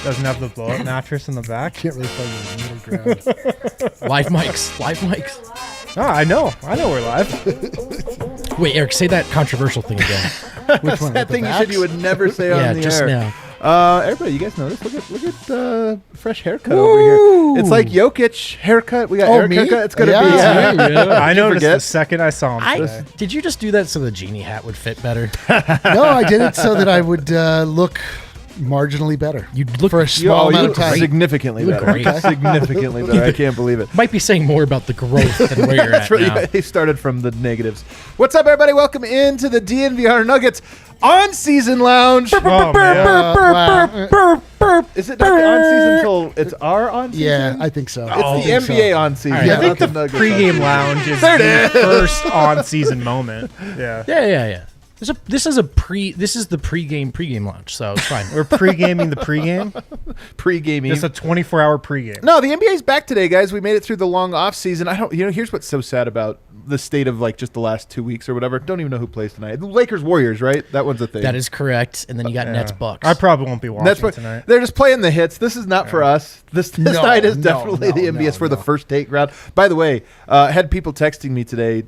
Doesn't have the blow-up mattress in the back. Can't really find the middle ground. Live mics. Oh, I know we're live. Wait, Eric, say that controversial thing again. Which one? That thing you said you would never say Yeah, on the just air. now. Everybody, you guys know this. Look at fresh haircut over here. It's like Jokic haircut. We got Eric me? haircut. It's gonna Yeah. be. I noticed forget? the second I saw him today. Did you just do that so the genie hat would fit better? No, I did it so that I would look marginally better. You'd look for a small amount of time. Significantly You look better. great. Significantly better. I can't believe it. Might be saying more about the growth than where you're That's at right. now. They started from the negatives. What's up, everybody? Welcome into the DNVR Nuggets on-season lounge. Oh, man. Wow. Is it not the on-season until it's our on-season? Yeah, I think so. It's I the think so. NBA on-season. All right. I think not the Nuggets pregame on-season. lounge is There it the is. first on-season moment. Yeah. Yeah. This is the pregame lounge, so it's fine. We're pre-gaming the pregame. Pre-gaming. It's a 24-hour pregame. No, the NBA's back today, guys. We made it through the long off season. Here's what's so sad about the state of like just the last 2 weeks or whatever. Don't even know who plays tonight. The Lakers Warriors, right? That one's a thing. That is correct. And then you got Nets Bucks. I probably won't be watching That's tonight. they're just playing the hits. This is not for us. This No, night is no, definitely no, the NBA. It's for the no. first take round. By the way, had people texting me today.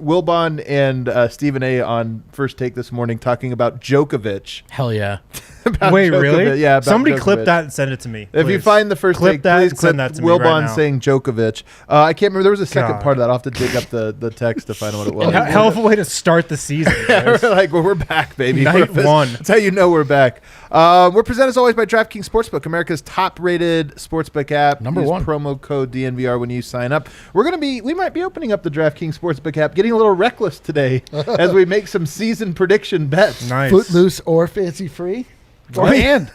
Wilbon and Stephen A. on First Take this morning talking about Djokovic. Hell yeah. About Wait, Djokovic. really? Yeah. About Somebody Djokovic. clip that and send it to me. If you please. find the first Clip take, that please and clip send that to me right Wilbon now. saying Djokovic. I can't remember. There was a second God. part of that. I'll have to dig up the text to find out what it was. Hell of a way to start the season. guys. We're like, well, we're back, baby. Night one. That's how you know we're back. We're presented as always by DraftKings Sportsbook, America's top-rated sportsbook app. Number Use one. promo code DNVR when you sign up. We might be opening up the DraftKings Sportsbook app, getting a little reckless today as we make some season prediction bets. Nice. Footloose or fancy free? What? And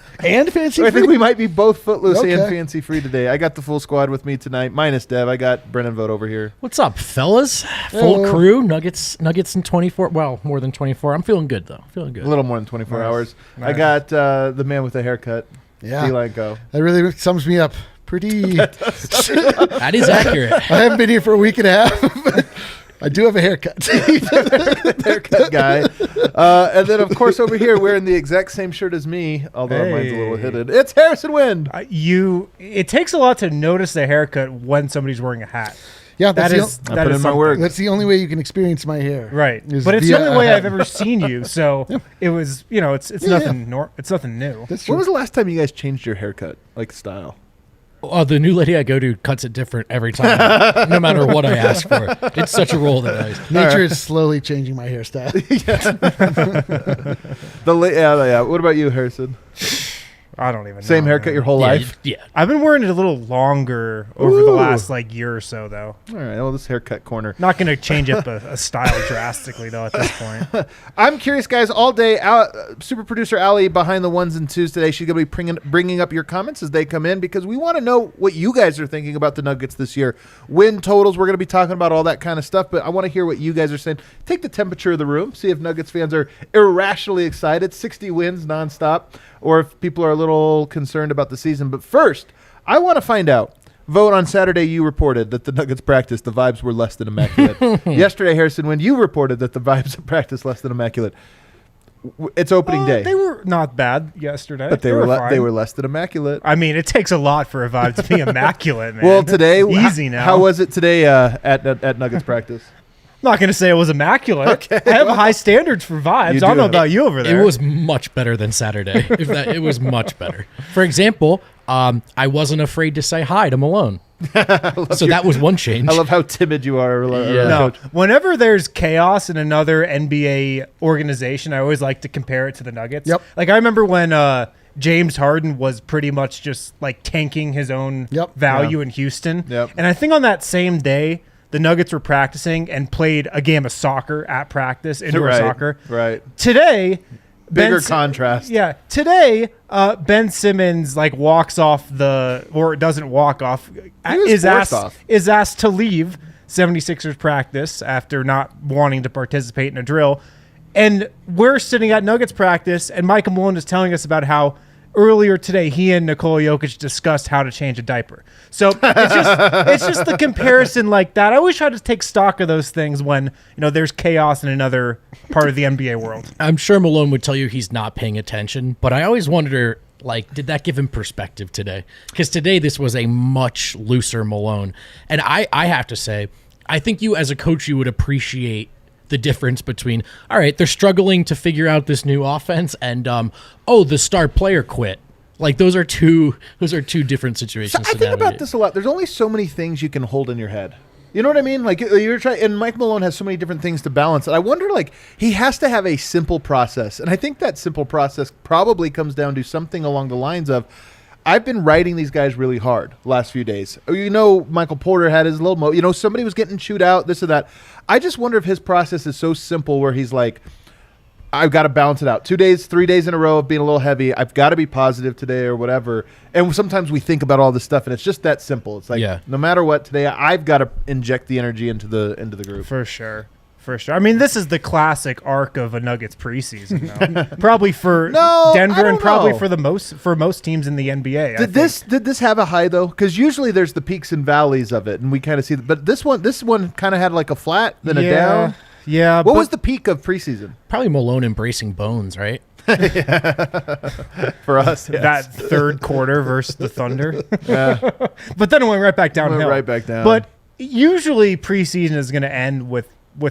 fancy I free? think we might be both footloose and Okay. fancy free today. I got the full squad with me tonight, minus Dev. I got Brennan Vogt over here. What's up, fellas? Full Hello. crew. Nuggets in 24. Well, more than 24. I'm feeling good, though. Feeling good. A little more than 24 Nice. hours. I Nice. got the man with the haircut. Yeah. D-Line go. That really sums me up. Pretty. That is accurate. I haven't been here for a week and a half, but I do have a haircut. Haircut guy. And then, of course, over here, wearing the exact same shirt as me, although mine's a little Hey. hidden. It's Harrison Wind. It takes a lot to notice the haircut when somebody's wearing a hat. Yeah, That that's, is I that put is in my something. work. that's the only way you can experience my hair. Right, is but it's the via only a way hat. I've ever seen you. So it was, it's Yeah, nothing. It's nothing new. That's When true. was the last time you guys changed your haircut, like style? The new lady I go to cuts it different every time, no matter what I ask for. It's such a roll that I. Nature is slowly changing my hairstyle. Yeah. What about you, Harrison? I don't even know. Same haircut man. your whole life? Yeah. I've been wearing it a little longer over the Ooh. last year or so, though. All right. Well, this haircut corner. Not going to change up a style drastically, though, at this point. I'm curious, guys, all day. Super producer Allie behind the ones and twos today. She's going to be bringing up your comments as they come in because we want to know what you guys are thinking about the Nuggets this year. Win totals, we're going to be talking about all that kind of stuff, but I want to hear what you guys are saying. Take the temperature of the room, see if Nuggets fans are irrationally excited, 60 wins nonstop, or if people are a little concerned about the season. But first, I want to find out. Vote on Saturday, you reported that the Nuggets practice, the vibes were less than immaculate. Yesterday, Harrison, when you reported that the vibes of practice less than immaculate, it's opening day. They were not bad yesterday. But they were fine. less than immaculate. I mean, it takes a lot for a vibe to be immaculate, man. Well, today, easy now. How was it today at Nuggets practice? I'm not going to say it was immaculate. I have high standards for vibes. You I don't do. know about you over there. It was much better than Saturday. It was much better. For example, I wasn't afraid to say hi to Malone. So that was one change. I love how timid you are. Yeah. No, whenever there's chaos in another NBA organization, I always like to compare it to the Nuggets. Yep. Like I remember when James Harden was pretty much just like tanking his own value in Houston. Yep. And I think on that same day, the Nuggets were practicing and played a game of soccer at practice, indoor soccer. Right. Today, Bigger contrast. Yeah. Today, Ben Simmons walks off or doesn't walk off. was forced off. Is asked to leave 76ers practice after not wanting to participate in a drill. And we're sitting at Nuggets practice, and Michael Malone is telling us about how earlier today he and Nikola Jokic discussed how to change a diaper. So it's just the comparison like that. I always try to take stock of those things when there's chaos in another part of the NBA world. I'm sure Malone would tell you he's not paying attention, but I always wonder, Like, did that give him perspective today? Because today this was a much looser Malone. And I have to say, I think you as a coach, you would appreciate the difference between, all right, they're struggling to figure out this new offense, and the star player quit. Like, those are two different situations. So I think about this a lot. There's only so many things you can hold in your head. You know what I mean? Like, you're trying, and Mike Malone has so many different things to balance. And I wonder, like, he has to have a simple process. And I think that simple process probably comes down to something along the lines of, I've been riding these guys really hard the last few days. Michael Porter had his little somebody was getting chewed out, this or that. I just wonder if his process is so simple where he's like, I've got to balance it out. 2 days, 3 days in a row of being a little heavy. I've got to be positive today or whatever. And sometimes we think about all this stuff, and it's just that simple. It's like, no matter what, today I've got to inject the energy into the group. For sure. I mean, this is the classic arc of a Nuggets preseason, though. Probably for Denver and probably for most teams in the NBA. Did this have a high though? Because usually there's the peaks and valleys of it, and we kind of see. But this one kind of had like a flat, then a down. Yeah. What was the peak of preseason? Probably Malone embracing Bones, right? For us, yes. That third quarter versus the Thunder. Yeah. But then it went right back downhill. Right back down. But usually preseason is going to end with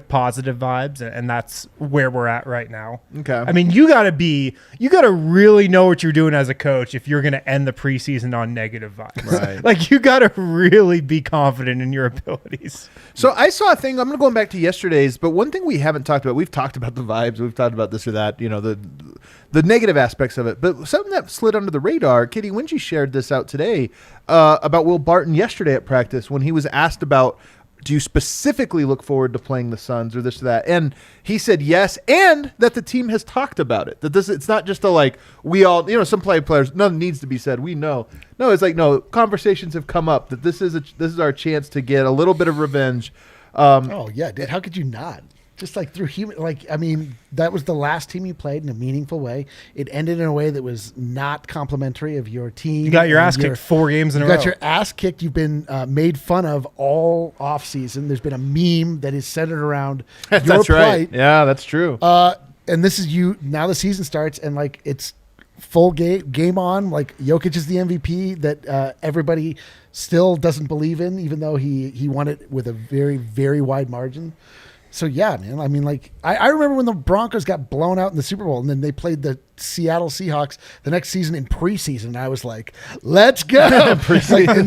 positive vibes, and that's where we're at right now. Okay. I mean, you got to really know what you're doing as a coach if you're going to end the preseason on negative vibes. Right. Like, you got to really be confident in your abilities. So I saw a thing, I'm going to go back to yesterday's, but one thing we haven't talked about, we've talked about the vibes, we've talked about this or that, the negative aspects of it, but something that slid under the radar, Katie Wingy shared this out today about Will Barton yesterday at practice when he was asked about, do you specifically look forward to playing the Suns or this or that? And he said yes, and that the team has talked about it. That it's not just we all, some players, nothing needs to be said. We know. No, it's like, no, conversations have come up that this is our chance to get a little bit of revenge. Dude, how could you not? Just like through that was the last team you played in a meaningful way. It ended in a way that was not complimentary of your team. You got your ass kicked 4 games in a row. You got your ass kicked. You've been made fun of all offseason. There's been a meme that is centered around your that's plight. Right. Yeah, that's true. And this is you. Now the season starts, and like it's full game on. Like Jokic is the MVP that everybody still doesn't believe in, even though he won it with a very, very wide margin. So, yeah, man, I mean, like, I remember when the Broncos got blown out in the Super Bowl and then they played the Seattle Seahawks the next season in preseason. And I was like, let's go. And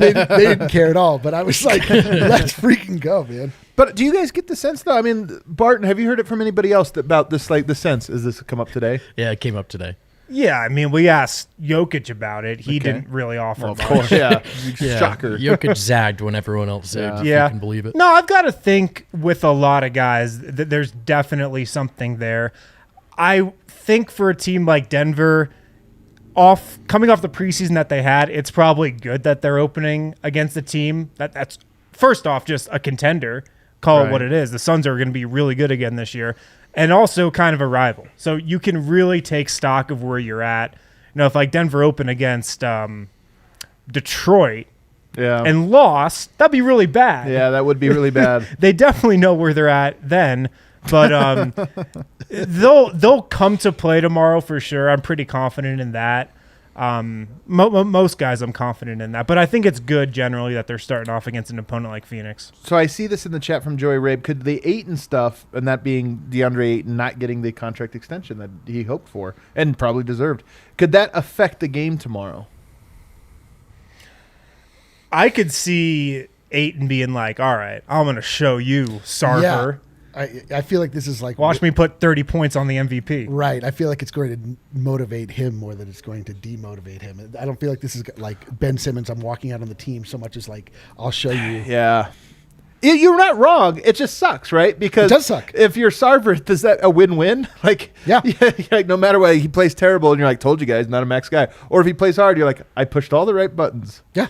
they didn't care at all. But I was like, let's freaking go, man. But do you guys get the sense, though? I mean, Barton, have you heard it from anybody else about this, like, the sense? Is this come up today? Yeah, it came up today. Yeah, I mean, we asked Jokic about it. He didn't really offer much. Of course, yeah. Shocker. Jokic zagged when everyone else zagged, if you can believe it. No, I've got to think with a lot of guys that there's definitely something there. I think for a team like Denver, coming off the preseason that they had, it's probably good that they're opening against a team that's first off just a contender. Call it what it is. The Suns are going to be really good again this year. And also kind of a rival. So you can really take stock of where you're at. If like Denver opened against Detroit and lost, that'd be really bad. Yeah, that would be really bad. They definitely know where they're at then. But they'll come to play tomorrow for sure. I'm pretty confident in that. Most guys, I'm confident in that. But I think it's good generally that they're starting off against an opponent like Phoenix. So I see this in the chat from Joey Rabe. Could the Ayton stuff, and that being DeAndre Ayton not getting the contract extension that he hoped for and probably deserved, could that affect the game tomorrow? I could see Ayton being like, all right, I'm going to show you, Sarver. Yeah. I feel like this is like... Watch me put 30 points on the MVP. Right. I feel like it's going to motivate him more than it's going to demotivate him. I don't feel like this is like Ben Simmons, I'm walking out on the team so much as like, I'll show you. Yeah. You're not wrong. It just sucks, right? Because it does suck. If you're Sarver, is that a win-win? Like, yeah. Like no matter what, he plays terrible, and you're like, told you guys, not a max guy. Or if he plays hard, you're like, I pushed all the right buttons. Yeah.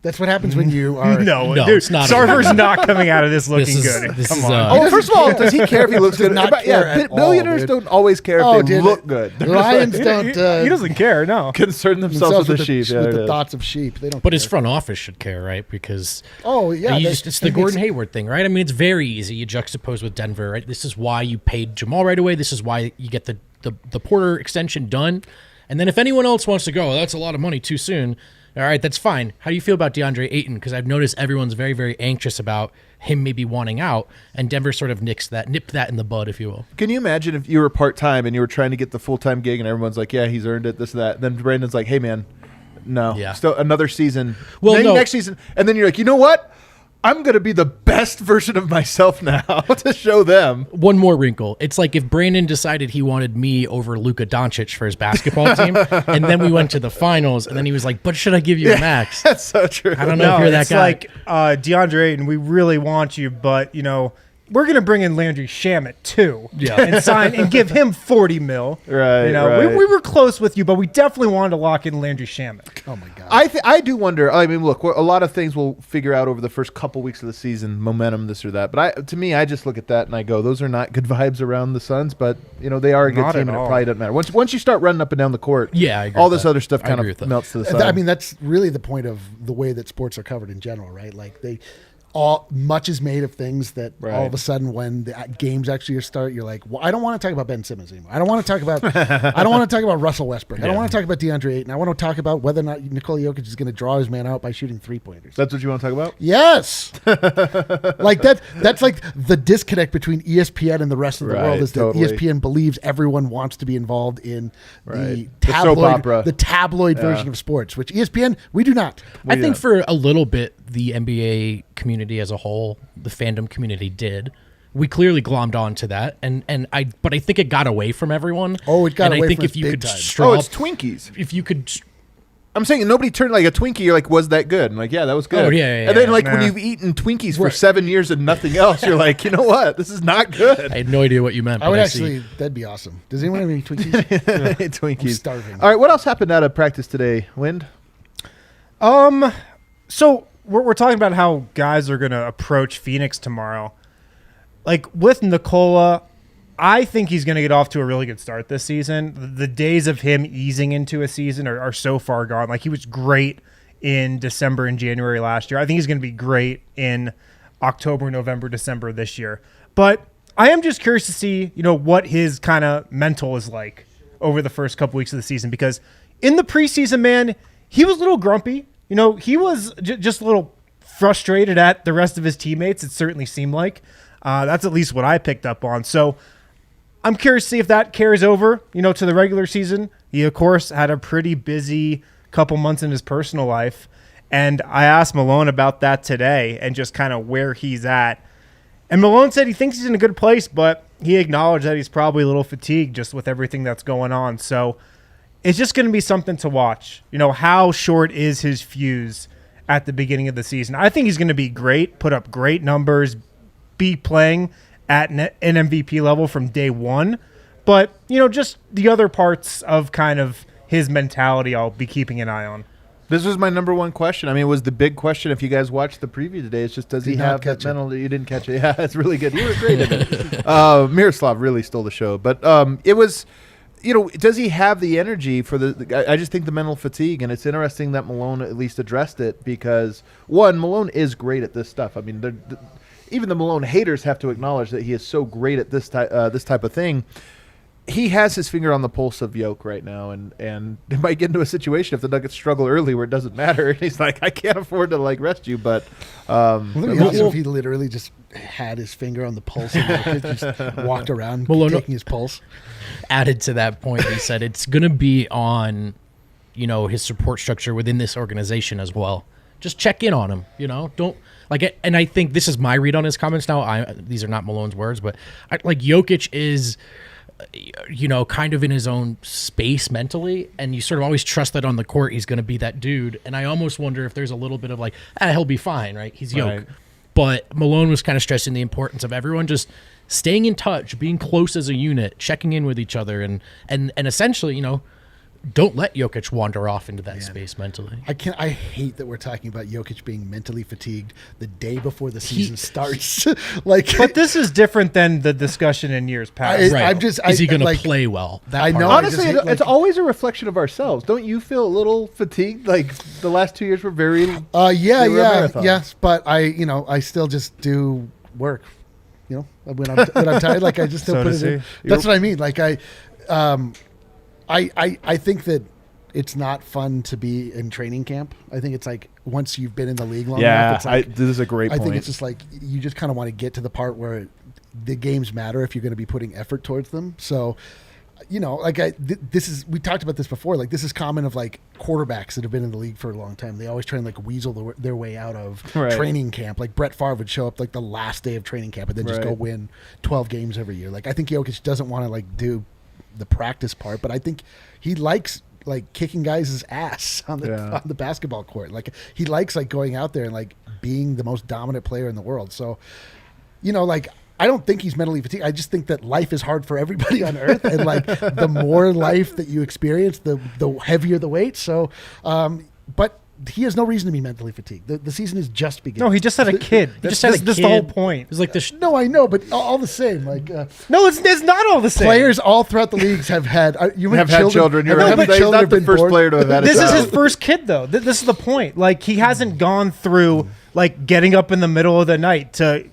That's what happens when you are... No, dude, it's not. Sarver's not coming out of this looking good. Come on. First of all, does he care if he looks good? Billionaires don't always care if they look good. Lions don't... he doesn't care, no. Concern themselves with the sheep. With the thoughts of sheep. They don't But care. his front office should care, right? Because... Oh, yeah. It's the Gordon Hayward thing, right? I mean, it's very easy. You juxtapose with Denver, right? This is why you paid Jamal right away. This is why you get the Porter extension done. And then if anyone else wants to go, that's a lot of money too soon. All right, that's fine. How do you feel about DeAndre Ayton? Because I've noticed everyone's very, very anxious about him maybe wanting out, and Denver sort of nipped that in the bud, if you will. Can you imagine if you were part-time and you were trying to get the full-time gig and everyone's like, yeah, he's earned it, this, that. Then Brandon's like, hey, man, no. Yeah. Still another season. Well, maybe no. next season. And then you're like, you know what? I'm going to be the best version of myself now to show them. One more wrinkle. It's like if Brandon decided he wanted me over Luka Doncic for his basketball team, and then we went to the finals, and then he was like, but should I give you Max? That's so true. I don't know if you're that it's guy. like DeAndre Ayton, we really want you, but, we're going to bring in Landry Shamet, too, and sign and give him $40 million. Right, right. We were close with you, but we definitely wanted to lock in Landry Shamet. Oh my God. I do wonder. I mean, look, a lot of things we'll figure out over the first couple weeks of the season, momentum, this or that. But to me, I just look at that and I go, those are not good vibes around the Suns. But they are a good Not team, at and it all. probably doesn't matter. Once you start running up and down the court, Yeah, I agree all with this that. other stuff I kind agree with of that. melts to the side. I mean, that's really the point of the way that sports are covered in general, right? Like much is made of things that all Right. of a sudden when the games actually start, you're like, well, I don't want to talk about Ben Simmons anymore. I don't want to talk about Russell Westbrook. I don't want to talk about DeAndre Ayton. I want to talk about whether or not Nikola Jokic is going to draw his man out by shooting 3-pointers. That's what you want to talk about? Yes. Like that's like the disconnect between ESPN and the rest of the Right, world is that totally. ESPN believes everyone wants to be involved in Right. the The soap opera. tabloid version of sports, which ESPN, we do not. I think for a little bit, the NBA community as a whole, the fandom community did. We clearly glommed on to that, but I think it got away from everyone. Oh, it got and away I think from if us you big could time. straw, it's Twinkies. if you could, I'm saying nobody turned like a Twinkie. You're like, was that good? I'm like, yeah, that was good. Oh, yeah, And then yeah. like when Nah. you've eeten Twinkies for Right. 7 years and nothing else, you're like, you know what? This is not good. I had no idea what you meant. I would but actually, that'd be awesome. Does anyone have any Twinkies? Twinkies. I'm starving. All right, what else happened out of practice today, Wind? So we're talking about how guys are going to approach Phoenix tomorrow. Like with Nikola, I think he's going to get off to a really good start this season. The days of him easing into a season are so far gone. Like he was great in December and January last year. I think he's going to be great in October, November, December this year. But I am just curious to see, what his kind of mental is like over the first couple weeks of the season, because in the preseason, man, he was a little grumpy. He was just a little frustrated at the rest of his teammates. It certainly seemed like. That's at least what I picked up on. So I'm curious to see if that carries over, to the regular season. He, of course, had a pretty busy couple months in his personal life. And I asked Malone about that today and just kind of where he's at. And Malone said he thinks he's in a good place, but he acknowledged that he's probably a little fatigued just with everything that's going on. So it's just going to be something to watch. How short is his fuse at the beginning of the season? I think he's going to be great, put up great numbers, be playing at an MVP level from day one. But, just the other parts of kind of his mentality I'll be keeping an eye on. This was my number one question. I mean, it was the big question. If you guys watched the preview today, it's just, does he Did not have that catch it. mental? You didn't catch it. Yeah, it's really good. You were great at it. Miroslav really stole the show. But it was, does he have the energy for I just think the mental fatigue. And it's interesting that Malone at least addressed it because, one, Malone is great at this stuff. I mean, even the Malone haters have to acknowledge that he is so great at this type of thing. He has his finger on the pulse of Yoke right now, and it might get into a situation if the Nuggets struggle early where it doesn't matter. And he's like, I can't afford to rest you, but Wouldn't it be awesome if he literally just had his finger on the pulse and just walked around taking his pulse? added to that point, he said it's going to be on, his support structure within this organization as well. Just check in on him, don't like, and I think this is my read on his comments now. These are not Malone's words, but Jokic is, kind of in his own space mentally, and you sort of always trust that on the court he's going to be that dude. And I almost wonder if there's a little bit of he'll be fine, right? He's Yoke. Right. But Malone was kind of stressing the importance of everyone just staying in touch, being close as a unit, checking in with each other, and essentially, don't let Jokic wander off into that space mentally. I hate that we're talking about Jokic being mentally fatigued the day before the season starts. But this is different than the discussion in years past. Right. Is he going to play well? That I part. know. honestly, I just hate, it's always a reflection of ourselves. Don't you feel a little fatigued? Like the last 2 years were very they were a marathon. yes, but I still just do work. When I'm tired, I just still So put does it in. he. That's what I mean. I think that it's not fun to be in training camp. I think it's like once you've been in the league long enough, it's like, this is a great point. I think it's just like you just kind of want to get to the part where the games matter if you're going to be putting effort towards them. So, like we talked about this before. Like this is common of like quarterbacks that have been in the league for a long time. They always try and like weasel their way out of training camp. Like Brett Favre would show up like the last day of training camp and then just go win 12 games every year. Like I think Jokic doesn't want to like do the practice part, but I think he likes like kicking guys' ass on the basketball court. Like he likes like going out there and like being the most dominant player in the world. So, like I don't think he's mentally fatigued. I just think that life is hard for everybody on earth. And like the more life that you experience, the heavier the weight. So, but he has no reason to be mentally fatigued. The season is just beginning. No, he just had a kid. That's the whole point. It's like No, I know, but all the same, like no, it's not all the same. Players all throughout the leagues have had had children. You're right. He's not the first player to have had a This child. is his first kid, though. This is the point. Like he hasn't gone through like getting up in the middle of the night to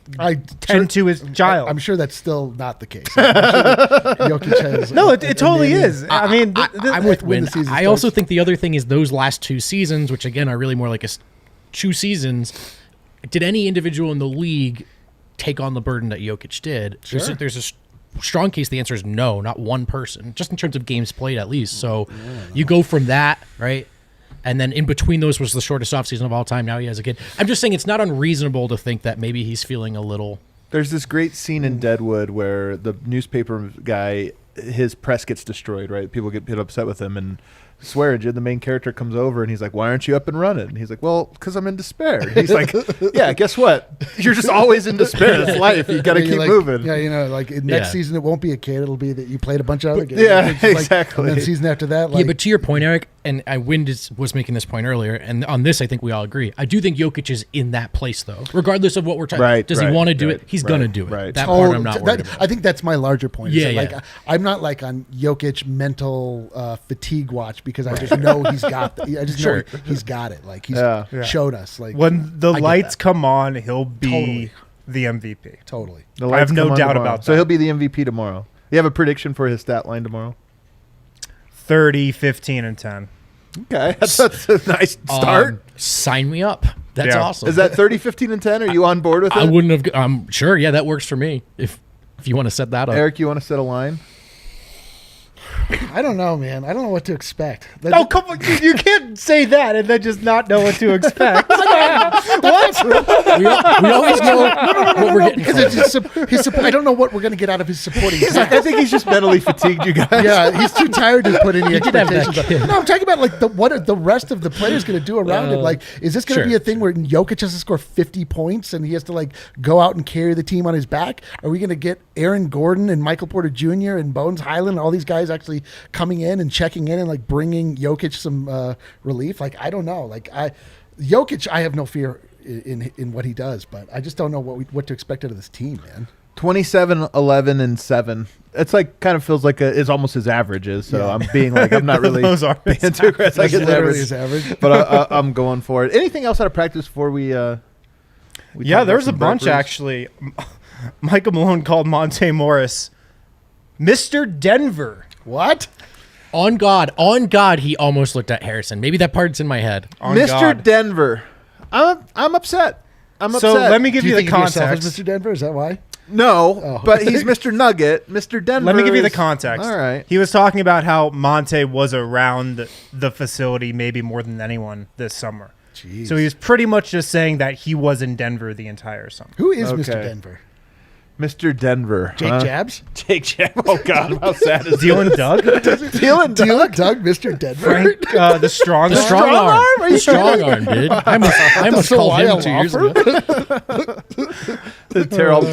tend to his child. I'm sure that's still not the case. I'm sure that Jokic has no, it totally is. I mean, I'm with Win. I also think the other thing is those last 2 seasons, which again are really more like 2 seasons. Did any individual in the league take on the burden that Jokic did? Sure. There's a strong case. The answer is no, not one person, just in terms of games played at least. So you go from that, right? And then in between those was the shortest offseason of all time. Now he has a kid. I'm just saying it's not unreasonable to think that maybe he's feeling a little. There's this great scene in Deadwood where the newspaper guy, his press gets destroyed, right? People get upset with him, and Swearingen, the main character, comes over and he's like, "Why aren't you up and running?" And he's like, "Well, because I'm in despair." And he's like, "Yeah, guess what? You're just always in despair. It's life. You got to keep moving." Yeah, like next season it won't be a kid. It'll be that you played a bunch of other games. Yeah, exactly. And then season after that, yeah. But to your point, Eric, and Wind was making this point earlier, and on this I think we all agree. I do think Jokic is in that place though, regardless of what we're talking. Right, Does he want to do it? He's gonna do it. Right. That part I'm not worried about. I think that's my larger point. Yeah, Like I'm not like on Jokic mental fatigue watch because I just know he's got. I just know he's got it. Like he's showed us. Like when the lights come on, he'll be the MVP. Totally. I have no doubt about that. So he'll be the MVP tomorrow. You have a prediction for his stat line tomorrow? 30, 15, and 10. Okay, that's a nice start. Sign me up. That's awesome. Is that 30, 15, and 10? Are you on board with it? I wouldn't have. Sure. Yeah, that works for me. If you want to set that up, Eric, you want to set a line? I don't know, man. I don't know what to expect. Oh, come on. You can't say that and then just not know what to expect. What? we always know what we're getting. Because it's I don't know what we're going to get out of his supporting. I think he's just mentally fatigued, you guys. Yeah, he's too tired to put any expectations. kid. No, I'm talking about like what are the rest of the players going to do around him? Like, is this going to be a thing where Jokic has to score 50 points and he has to like go out and carry the team on his back? Are we going to get Aaron Gordon and Michael Porter Jr. and Bones Highland and all these guys actually coming in and checking in and like bringing Jokic some relief? Like, I don't know. Like Jokic, I have no fear in what he does, but I just don't know what to expect out of this team, man. 27, 11, and 7. It's like kind of feels like it's almost his averages. So I'm being like, I'm not really Those are being too aggressive. Like His average. But I'm going for it. Anything else out of practice before we Yeah, talk there was a about some bunch burpees? actually. Michael Malone called Monte Morris Mr. Denver. What? On God, he almost looked at Harrison. Maybe that part's in my head. On Mr. God. Denver. I'm upset. I'm So upset. let me give Do you you the think of yourself context. as Mr. Denver? Is that why? No, but he's Mr. Nugget. Mr. Denver. Let me give you the is- context. All right. He was talking about how Monte was around the facility maybe more than anyone this summer. Jeez. So he was pretty much just saying that he was in Denver the entire summer. Who is Okay. Mr. Denver? Mr. Denver. Jake Jabs? Jake Jab. Oh, God. How sad is Dylan Doug? Dylan Dylan Doug, Mr. Denver? Frank, the strong The strong arm. The strong arm, dude. I must call why him a 2 law years firm? ago. The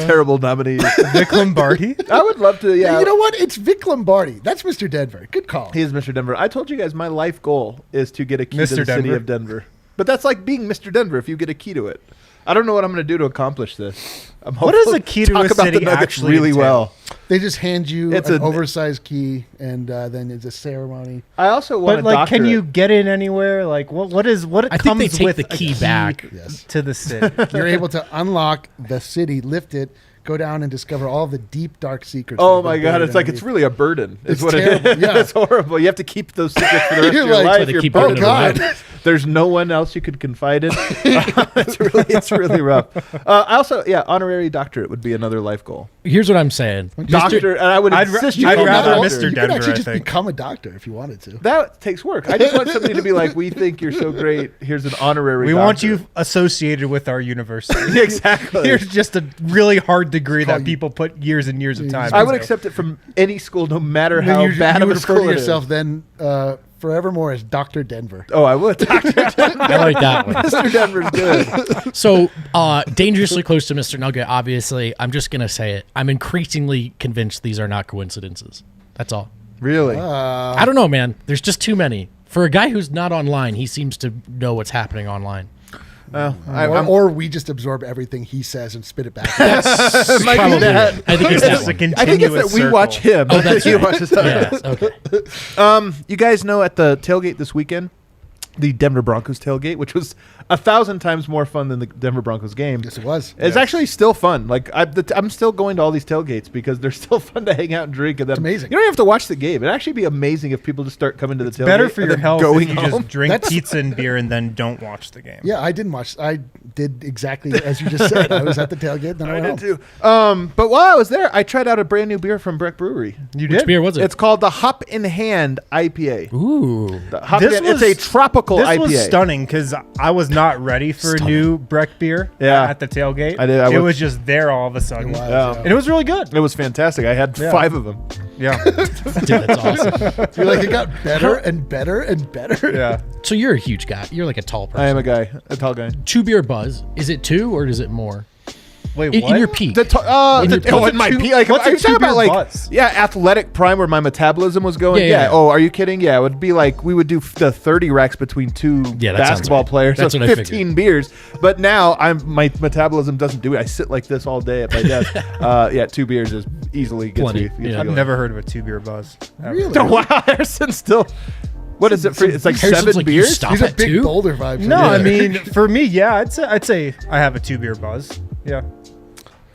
terrible nominees. Vic Lombardi. I would love to, yeah. You know what? It's Vic Lombardi. That's Mr. Denver. Good call. He is Mr. Denver. I told you guys my life goal is to get a key to Mr. the city Denver. of Denver. But that's like being Mr. Denver if you get a key to it. I don't know what I'm going to do to accomplish this. What does a key to talk a about city the Nuggets actually really entail? well. They just hand you It's an an oversized key, and then it's a ceremony. I also want But to like, can you get in anywhere? Like, what I think comes they take with the a key back. Yes. to the city? You're able to unlock the city, lift it, go down and discover all the deep, dark secrets. Oh that have my been God! buried It's like underneath. it's really a burden. Is It's what terrible, it is. yeah. It's horrible. You have to keep those secrets for the rest of You're your like- life. Why they You're keep burdened giving it with away. it. There's no one else you could confide in. It's really rough. I also, honorary doctorate would be another life goal. Here's what I'm saying. Doctor, and I would I'd insist ra- you I'd call me rather doctor. Mr. You could Denver, actually I just think. become a doctor if you wanted to. That takes work. I just want somebody to be like, we think you're so great. Here's an honorary We doctor. want you associated with our university. Exactly. Here's just a really hard degree Call that you- people put years and years of time I would into. accept it from any school, no matter And then how you bad you of would a refer to school it is. yourself then forevermore as Dr. Denver. Oh, I would. Dr. I like that one. Mr. Denver's good. So, dangerously close to Mr. Nugget, obviously. I'm just going to say it. I'm increasingly convinced these are not coincidences. That's all. Really? I don't know, man. There's just too many. For a guy who's not online, he seems to know what's happening online. Well, Or we just absorb everything he says and spit it back. it might be Probably. that. I think it's It's that a one. I think it's that continuous we circle. watch him. Oh, that's He right. watches us. Yes, okay. You guys know at the tailgate this weekend, the Denver Broncos tailgate, which was 1,000 times more fun than the Denver Broncos game. Yes, it was. It's actually still fun. Like I'm still going to all these tailgates because they're still fun to hang out and drink. And then It's amazing. You don't have to watch the game. It'd actually be amazing if people just start coming to the tailgate. Better for and your then health going if you home. just drink That's- pizza and beer and then don't watch the game. Yeah, I didn't watch. I did exactly as you just said. I was at the tailgate, then I I went did home. too. But while I was there, I tried out a brand new beer from Breck Brewery. You Which did? beer was it? It's called the Hop in Hand IPA. Ooh. The Hop in This Hand- was- it's a tropical This IPA. was stunning because I was not ready for a new Breck beer Yeah. at the tailgate. I did- I it was- was just there all of a sudden. It was, Yeah. And it was really good. It was fantastic. I had Yeah. 5 of them. Yeah. Dude, that's awesome. You're like, it got better and better and better. Yeah. So you're a huge guy. You're like a tall person. I am a tall guy. 2 beer buzz. Is it 2 or is it more? Wait, In, what? in your peak. In your my two- peak. Like, what's are a you talking about two-beer like buzz? athletic prime where my metabolism was going? Yeah, yeah. Oh, are you kidding? Yeah, it would be like we would do the 30 racks between 2 Yeah, that sounds basketball right. players. That's so what I 15 figured. beers. But now my metabolism doesn't do it. I sit like this all day at my desk. 2 beers is easily gets Plenty, me. Gets yeah. me I've going. never heard of a 2-beer buzz. ever. Really? Wow, Harrison's still. What is it for? It's like Harrison's 7 like, you beers. stop These are at big 2? Boulder vibes. No, Yeah. I mean, for me, yeah, I'd say I have a 2-beer buzz. Yeah.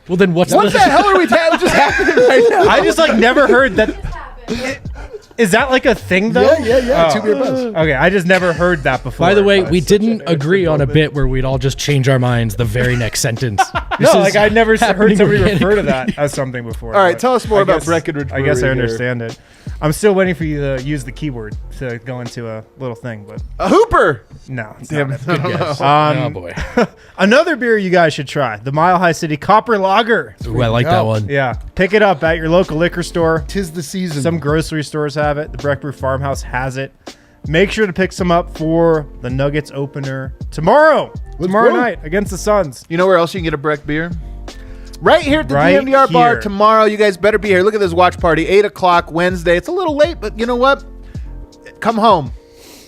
Well, then what's What the hell are we just happening right now? I just like never heard that. Is that like a thing though? Yeah. Oh. 2-beer buzz. Okay, I just never heard that before. By the way, we didn't agree on a bit where we'd all just change our minds the very next sentence. This No, is like I never heard happening somebody refer to organically. that as something before. All right, but tell us more I about guess- Breckenridge I guess I Brewery here. understand it. I'm still waiting for you to use the keyword to go into a little thing, but A hooper. no. It's Damn not it. it. Good guess. Um, Oh, boy. Another beer you guys should try: the Mile High City Copper Lager. Ooh, I like that go. one. Yeah, pick it up at your local liquor store. Tis the season. Some grocery stores have it. The Breck Brew Farmhouse has it. Make sure to pick some up for the Nuggets opener tomorrow go. night against the Suns. You know where else you can get a Breck beer? Right here at the Right DNVR bar here. tomorrow. You guys better be here. Look at this watch party, 8 o'clock Wednesday. It's a little late, but you know what? Come home.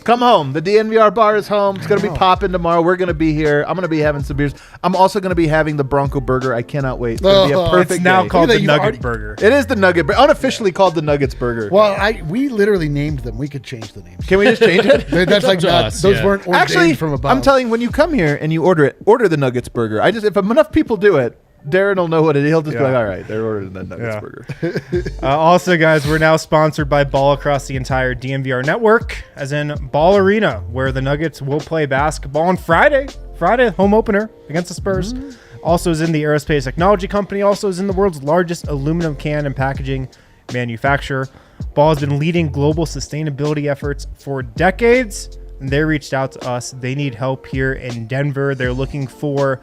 Come home. The DNVR bar is home. It's going to be popping tomorrow. We're going to be here. I'm going to be having some beers. I'm also going to be having the Bronco Burger. I cannot wait. It's going to be a Oh, perfect It's now day. called Look at the that, you've Nugget already- Burger. It is the Nugget Burger. Unofficially called the Nuggets Burger. Well, we literally named them. We could change the names. Can we just change it? That's like to not, us, those yeah. weren't ordained Actually, from above. I'm telling you, when you come here and you order it, order the Nuggets Burger. If enough people do it, Darren will know what it is. He'll just be Yeah. like, all right, they're ordering the Nuggets Yeah. Burger. Also, guys, we're now sponsored by Ball across the entire DNVR network, as in Ball Arena, where the Nuggets will play basketball on Friday. Friday, home opener against the Spurs. Also is in the Aerospace Technology Company. Also is in the world's largest aluminum can and packaging manufacturer. Ball has been leading global sustainability efforts for decades, and they reached out to us. They need help here in Denver. They're looking for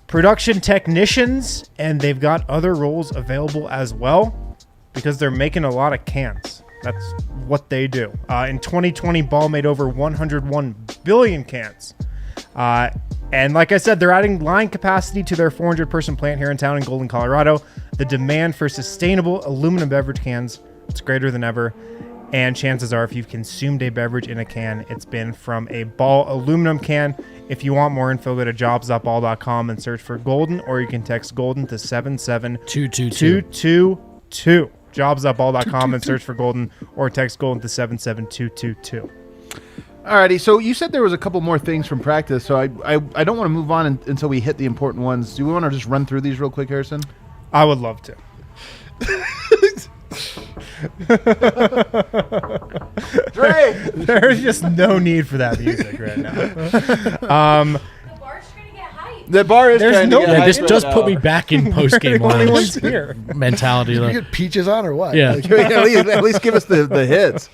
production technicians, and they've got other roles available as well because they're making a lot of cans. That's what they do. In 2020, Ball made over 101 billion cans. And like I said, they're adding line capacity to their 400-person plant here in town in Golden, Colorado. The demand for sustainable aluminum beverage cans is greater than ever. And chances are, if you've consumed a beverage in a can, it's been from a Ball aluminum can. If you want more info, go to jobs.ball.com and search for Golden, or you can text Golden to 77222. 222. Jobs.ball.com and search for Golden, or text Golden to 77222. Alrighty, so you said there was a couple more things from practice, so I don't want to move on until we hit the important ones. Do we want to just run through these real quick, Harrison? I would love to. Dre! There's just no need for that music right now. The bar's trying to get hyped. The bar is There's trying no- to get Yeah, hyped this right does now. put me back in post game We're the only lounge ones here. mentality. You though. get peaches on or what? Yeah. Like, at least give us the hits.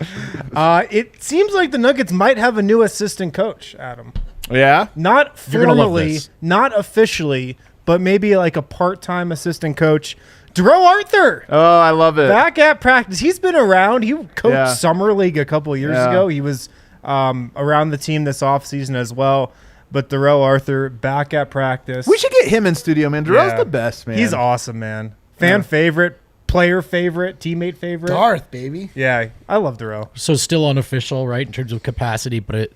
It seems like the Nuggets might have a new assistant coach, Adam. Yeah? Not You're gonna love formally, this. not officially, but maybe like a part-time assistant coach. Darrell Arthur, Oh, I love it. back at practice. He's been around. He coached Yeah. Summer League a couple of years Yeah. ago. He was around the team this offseason as well. But Darrell Arthur back at practice. We should get him in studio, man. Darrell's Yeah. the best, man. He's awesome, man. Fan favorite, player favorite, teammate favorite. Darth, baby. Yeah, I love Darrell. So still unofficial, right, in terms of capacity, but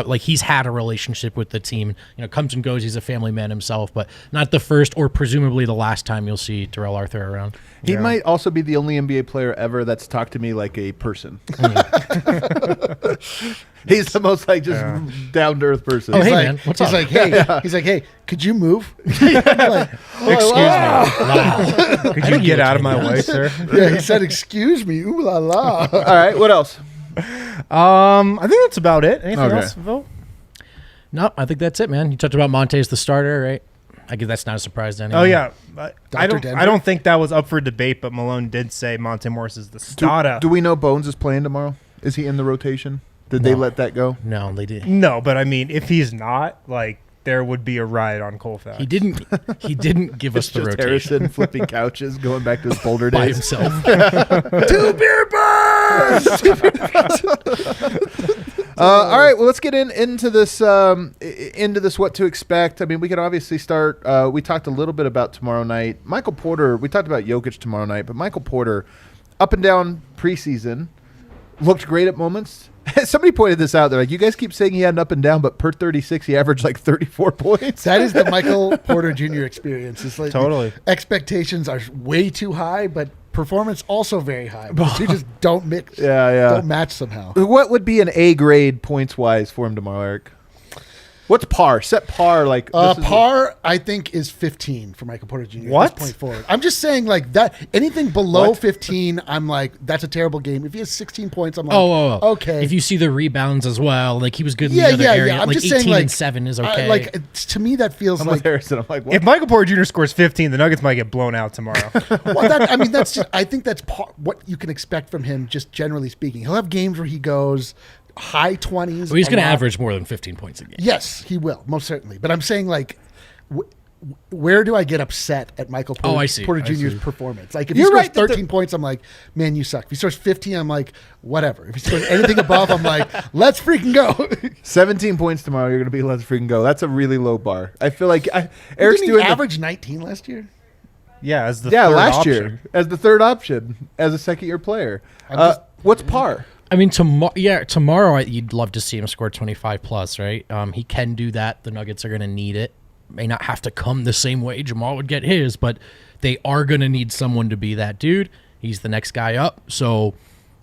like he's had a relationship with the team. You know, comes and goes. He's a family man himself, but not the first or presumably the last time you'll see Darrell Arthur around. He Yeah. might also be the only NBA player ever that's talked to me like a person. He's the most like just down to earth person. Oh, hey, Like, man, what's he's up? like, hey, he's like, hey, could you move? I'm like, Excuse me. Wow. Could I you know get you out of my between way, us. sir? yeah, he said, excuse me, ooh la la. All right, what else? I think that's about it. Anything Okay. else, Phil? No, I think that's it, man. You talked about Monte as the starter, right? I guess that's not a surprise to anyone. Oh yeah, I Dr. don't. Denver? I don't think that was up for debate, but Malone did say Monte Morris is the starter. Do we know Bones is playing tomorrow? Is he in the rotation? Did they No. let that go? No, they did. No, but I mean, if he's not, like, there would be a riot on Colfax. He didn't. He didn't give us It's the just rotation Harrison flipping couches, going back to his Boulder by days. himself. 2 beer bars. All right, well, let's get into this. What to expect. I mean, we could obviously start. We talked a little bit about tomorrow night. Michael Porter. We talked about Jokic tomorrow night, but Michael Porter, up and down preseason, looked great at moments. Somebody pointed this out. They're like, you guys keep saying he had an up and down, but per 36, he averaged like 34 points. That is the Michael Porter Jr. experience. It's like Totally. expectations are way too high, but performance also very high. The two just don't mix. Yeah. Don't match somehow. What would be an A grade points wise for him tomorrow, Eric? What's par? Set par like this is Par, I think, is 15 for Michael Porter Jr. What? At this point forward. I'm just saying, like that. Anything below What? 15, I'm like, that's a terrible game. If he has 16 points, I'm like, Oh, okay. If you see the rebounds as well, like he was good in yeah, the other yeah, area. yeah. I'm like just 18 saying, like and 7 is okay. to me, that feels I'm with like. Harrison. I'm like, what? If Michael Porter Jr. scores 15, the Nuggets might get blown out tomorrow. Well, I mean, that's just. I think that's what you can expect from him, just generally speaking. He'll have games where he goes high 20s. Well, he's a going to lot. average more than 15 points a game. Yes, he will, most certainly. But I'm saying, like, where do I get upset at Michael Porter, Oh, I see. Porter I Jr.'s see. performance? Like, if You're he scores right that 13 points, I'm like, man, you suck. If he scores 15, I'm like, whatever. If he scores anything above, I'm like, let's freaking go. 17 points tomorrow, you're going to be let's freaking go. That's a really low bar. I feel like Eric's Didn't he doing the- average 19 last year? Yeah, as the yeah, third last option. year as the third option as a second year player. What's par? I mean, tomorrow you'd love to see him score 25 plus, right? He can do that. The Nuggets are going to need it. May not have to come the same way Jamal would get his, but they are going to need someone to be that dude. He's the next guy up. So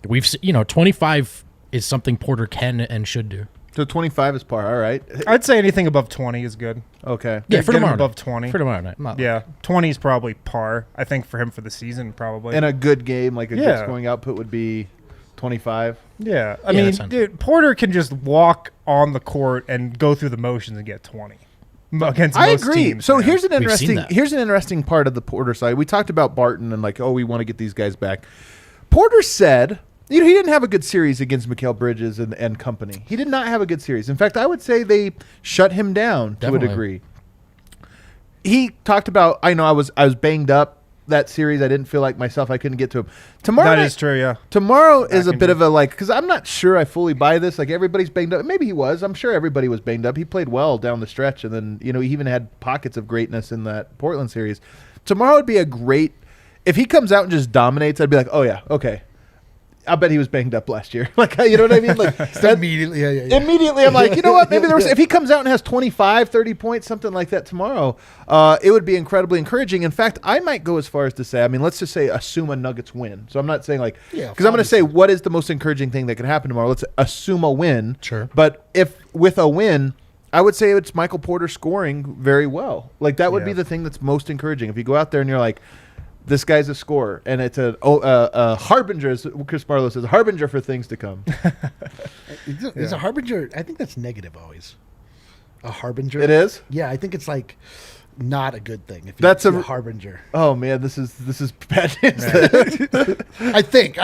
25 is something Porter can and should do. So 25 is par. All right. I'd say anything above 20 is good. Okay. Yeah, Get for him tomorrow above night. 20. For tomorrow night. Yeah, 20 is probably par. I think for him for the season, probably. And a good game, like a good Yeah. scoring output would be 25. Yeah, I Yeah, mean, that's fine. dude, Porter can just walk on the court and go through the motions and get 20 against I most agree. teams. So man. here's an We've seen interesting that. part of the Porter side. We talked about Barton and like, oh, we want to get these guys back. Porter said, he didn't have a good series against Mikal Bridges and company. He did not have a good series. In fact, I would say they shut him down to a Definitely. degree. He talked about, I know I was banged up that series. I didn't feel like myself. I couldn't get to him. Tomorrow that night- is true. Yeah, Tomorrow is a in bit here. of a like, because I'm not sure I fully buy this. Like everybody's banged up. Maybe he was. I'm sure everybody was banged up. He played well down the stretch, and then he even had pockets of greatness in that Portland series. Tomorrow would be a great. If he comes out and just dominates, I'd be like, oh yeah, okay. I bet he was banged up last year. Like, you know what I mean? Like that- Immediately, yeah. Immediately, I'm like, you know what? Maybe there was. If he comes out and has 25, 30 points, something like that tomorrow, it would be incredibly encouraging. In fact, I might go as far as to say, I mean, let's just say assume a Nuggets win. So I'm not saying like, Yeah, because I'm going to say what is the most encouraging thing that could happen tomorrow. Let's assume a win. Sure. But if with a win, I would say it's Michael Porter scoring very well. Like that would be Yeah. the thing that's most encouraging. If you go out there and you're like, This guy's a scorer, and it's a harbinger, as Chris Barlow says, a harbinger for things to come. Is a harbinger? I think that's negative always. A harbinger. It is? Yeah, I think it's like not a good thing. If That's you're a a harbinger. Oh man, this is bad news. I think.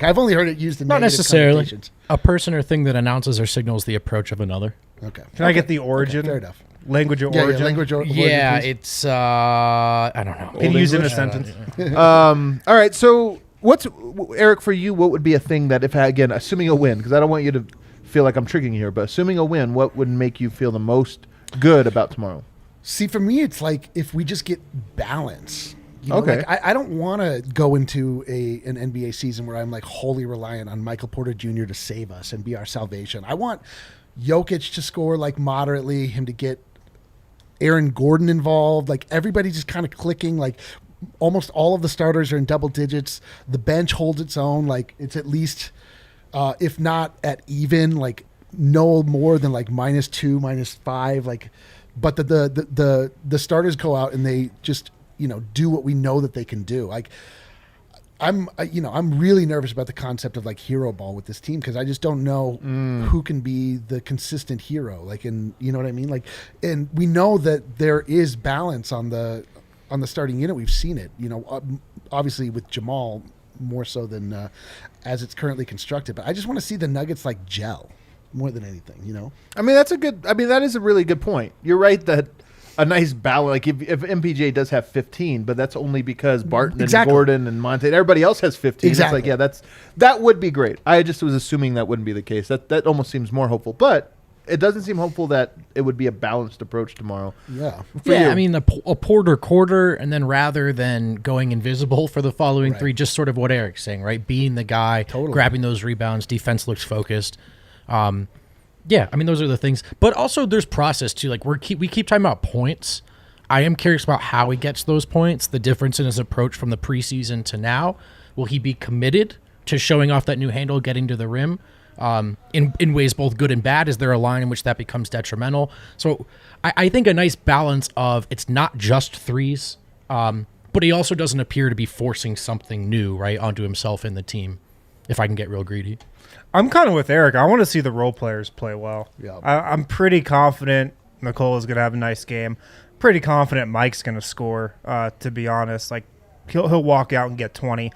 I've only heard it used in Not negative necessarily. connotations. A person or thing that announces or signals the approach of another. Okay. Can I get the origin? Fair enough. Language of Yeah, origin. language. Origin, Yeah, please. it's I don't know. Can you use it in a English? sentence? All right, so Eric, for you, what would be a thing that, if again, assuming a win, because I don't want you to feel like I'm tricking you here, but assuming a win, what would make you feel the most good about tomorrow? See, for me, it's like if we just get balance. You know, Okay. like I don't want to go into an NBA season where I'm like wholly reliant on Michael Porter Jr. to save us and be our salvation. I want Jokic to score like moderately, him to get Aaron Gordon involved, like everybody just kind of clicking, like almost all of the starters are in double digits. The bench holds its own, like it's at least, if not at even, like no more than like -2, -5, like. But the starters go out and they just do what we know that they can do. Like I'm really nervous about the concept of like hero ball with this team because I just don't know who can be the consistent hero. Like, and you know what I mean? Like, and we know that there is balance on the starting unit. We've seen it. Obviously with Jamal more so than as it's currently constructed. But I just want to see the Nuggets like gel more than anything. I mean, that is a really good point. You're right that a nice balance, like if MPJ does have 15, but that's only because Barton and Gordon and Monte, everybody else has 15. Exactly. It's like, that would be great. I just was assuming that wouldn't be the case. That almost seems more hopeful, but it doesn't seem hopeful that it would be a balanced approach tomorrow. Yeah. I mean, a Porter quarter, and then rather than going invisible for the following three, just sort of what Eric's saying, right? Being the guy, grabbing those rebounds, defense looks focused. Yeah, I mean, those are the things. But also there's process, too. Like, we keep talking about points. I am curious about how he gets those points, the difference in his approach from the preseason to now. Will he be committed to showing off that new handle, getting to the rim, in ways both good and bad? Is there a line in which that becomes detrimental? So I think a nice balance of it's not just threes, but he also doesn't appear to be forcing something new, right, onto himself and the team, if I can get real greedy. I'm kind of with Eric. I want to see the role players play well. Yeah. I'm pretty confident Nikola's going to have a nice game. Pretty confident Mike's going to score, to be honest. Like, he'll walk out and get 20.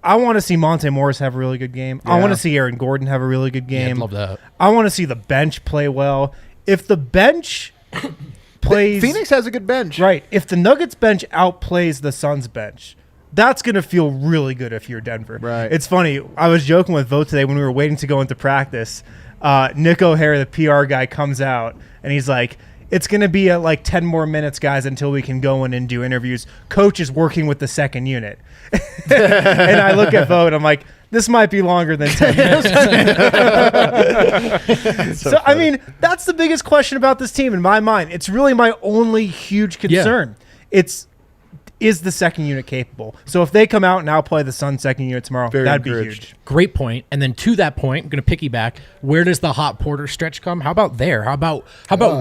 I want to see Monte Morris have a really good game. Yeah. I want to see Aaron Gordon have a really good game. Yeah, I'd love that. I want to see the bench play well. If the bench plays... Phoenix has a good bench. Right. If the Nuggets bench outplays the Suns bench, that's going to feel really good if you're Denver. Right. It's funny. I was joking with Vogt today when we were waiting to go into practice. Nick O'Hara, the PR guy, comes out, and he's like, it's going to be like 10 more minutes, guys, until we can go in and do interviews. Coach is working with the second unit. And I look at Vogt, I'm like, this might be longer than 10 minutes. So I mean, that's the biggest question about this team in my mind. It's really my only huge concern. Is the second unit capable? So if they come out and outplay the Suns second unit tomorrow, that'd be huge. Great point. And then to that point, I'm going to piggyback. Where does the hot Porter stretch come? How about there? How about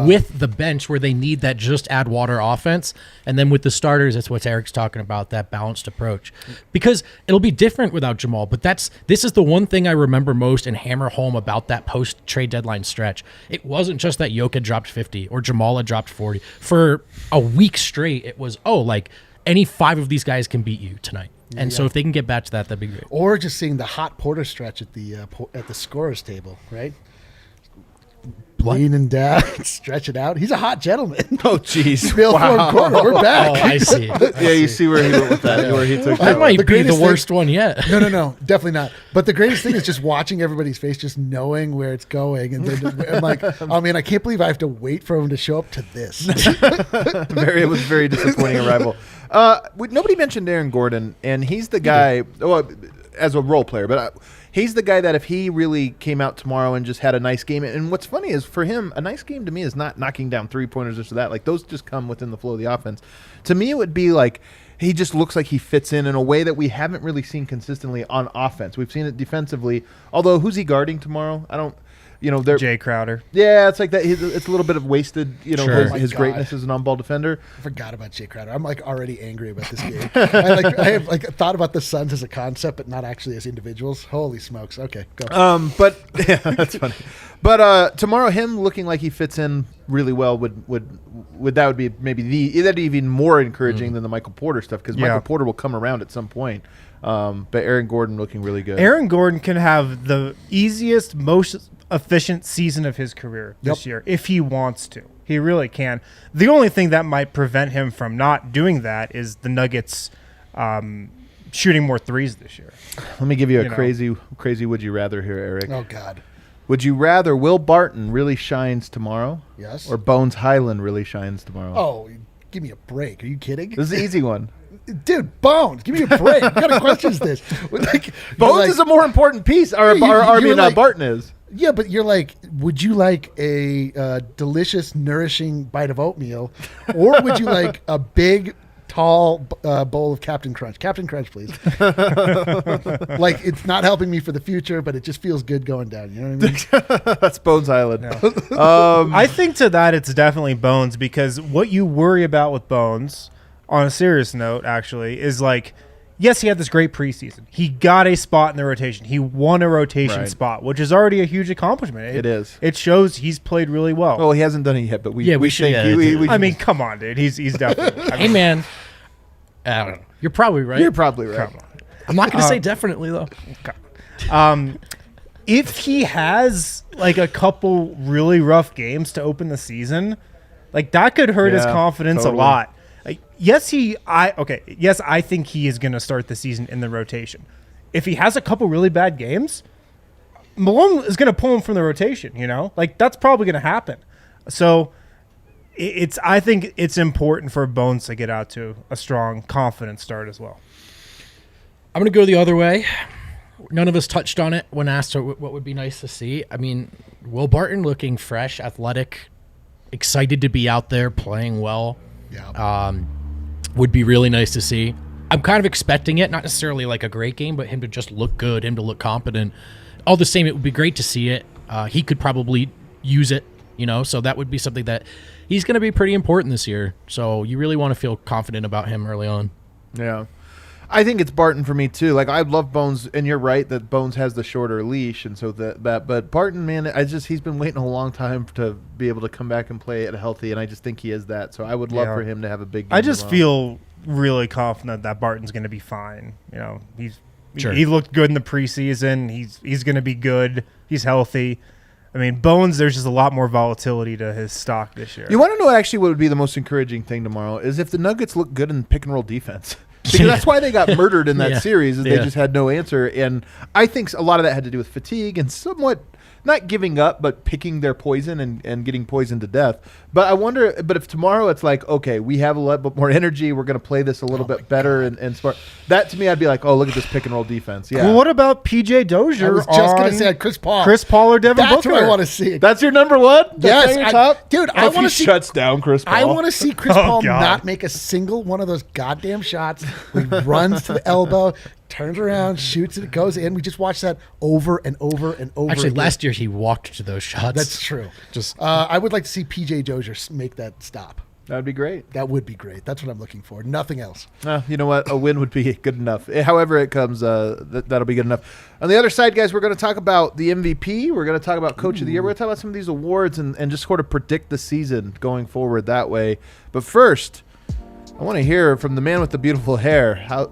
with the bench where they need that just add water offense? And then with the starters, that's what Eric's talking about, that balanced approach. Because it'll be different without Jamal. But this is the one thing I remember most and hammer home about that post-trade deadline stretch. It wasn't just that Jokic dropped 50 or Jamal had dropped 40. For a week straight, it was, any 5 of these guys can beat you tonight. And so if they can get back to that, that'd be great. Or just seeing the hot Porter stretch at the scorer's table, right? Leaning down, stretch it out. He's a hot gentleman. Oh, jeez. Real fourth quarter. We're back. Oh, I see. Yeah, you see where he went with that. Where he took That might The be the greatest worst one yet. No, definitely not. But the greatest thing is just watching everybody's face, just knowing where it's going. And then I'm like, oh, man, I can't believe I have to wait for him to show up to this. It was very disappointing arrival. Nobody mentioned Aaron Gordon, and he's the guy, as a role player, but he's the guy that if he really came out tomorrow and just had a nice game, and what's funny is for him, a nice game to me is not knocking down three-pointers, this or that. Like, those just come within the flow of the offense. To me, it would be like he just looks like he fits in a way that we haven't really seen consistently on offense. We've seen it defensively, although who's he guarding tomorrow? they're Jay Crowder. Yeah, it's like that. It's a little bit of wasted. Sure. His God. greatness as an on-ball defender. I forgot about Jay Crowder. I'm like already angry about this game. I have like thought about the Suns as a concept, but not actually as individuals. Holy smokes! Okay, go. But yeah, that's funny. But tomorrow, him looking like he fits in really well would be maybe that'd be even more encouraging than the Michael Porter stuff, because Michael Porter will come around at some point. But Aaron Gordon looking really good. Aaron Gordon can have the easiest, most efficient season of his career this year if he wants to. He really can. The only thing that might prevent him from not doing that is the Nuggets shooting more threes this year. Let me give you a crazy would you rather here, Eric. Oh God. Would you rather Will Barton really shines tomorrow? Yes. Or Bones Highland really shines tomorrow? Oh, give me a break. Are you kidding? This is an easy one. Dude, Bones, give me a break. What kind of question is this? Like, Bones is a more important piece. Barton is. Yeah, but you're like, would you like a delicious, nourishing bite of oatmeal, or would you like a big, tall bowl of Captain Crunch? Captain Crunch, please. Like, it's not helping me for the future, but it just feels good going down. You know what I mean? That's Bones Island. I think to that it's definitely Bones, because what you worry about with Bones, on a serious note, actually, is like, yes, he had this great preseason. He got a spot in the rotation. He won a rotation spot, which is already a huge accomplishment. It is. It shows he's played really well. Well, he hasn't done it yet, but we should. think I mean, come on, dude. He's definitely. Hey, man. I don't know. You're probably right. You're probably right. I'm not going to say definitely, though. If he has like a couple really rough games to open the season, like that could hurt his confidence a lot. Yes, I think he is going to start the season in the rotation. If he has a couple really bad games, Malone is going to pull him from the rotation, Like, that's probably going to happen. So, I think it's important for Bones to get out to a strong, confident start as well. I'm going to go the other way. None of us touched on it when asked what would be nice to see. I mean, Will Barton looking fresh, athletic, excited to be out there playing well. Yeah. Would be really nice to see. I'm kind of expecting it, not necessarily like a great game, but him to just look good, him to look competent. All the same, it would be great to see it. He could probably use it, so that would be something that he's going to be pretty important this year. So you really want to feel confident about him early on. Yeah. I think it's Barton for me too. Like, I love Bones, and you're right that Bones has the shorter leash, and so but Barton, man, he's been waiting a long time to be able to come back and play at healthy, and I just think he is that. So I would love for him to have a big game. I just feel really confident that Barton's going to be fine. He looked good in the preseason. He's going to be good. He's healthy. I mean, Bones, there's just a lot more volatility to his stock this year. You want to know actually what would be the most encouraging thing tomorrow is if the Nuggets look good in pick and roll defense. Because that's why they got murdered in that series, is they just had no answer. And I think a lot of that had to do with fatigue and somewhat not giving up, but picking their poison and getting poisoned to death. But I wonder, if tomorrow it's like, okay, we have a lot more energy, we're going to play this a little bit better and smart. That to me, I'd be like, oh, look at this pick and roll defense. Yeah. Well, what about PJ Dozier? I was just going to say Chris Paul. Chris Paul or Devin Booker? That's what I want to see. That's your number one? Yes. Your top? Dude, I want to see. Shuts down Chris Paul. I want to see Chris Paul God. not make a single one of those goddamn shots. He runs to the elbow, turns around, shoots it, goes in. We just watched that over and over and over. Actually, again. last year he walked to those shots. That's true. I would like to see PJ Dozier make that stop. That would be great. That would be great. That's what I'm looking for. Nothing else. You know what? A win would be good enough. However it comes, that'll be good enough. On the other side, guys, we're going to talk about the MVP. We're going to talk about Coach of the Year. We're going to talk about some of these awards and just sort of predict the season going forward that way. But first, I want to hear from the man with the beautiful hair. How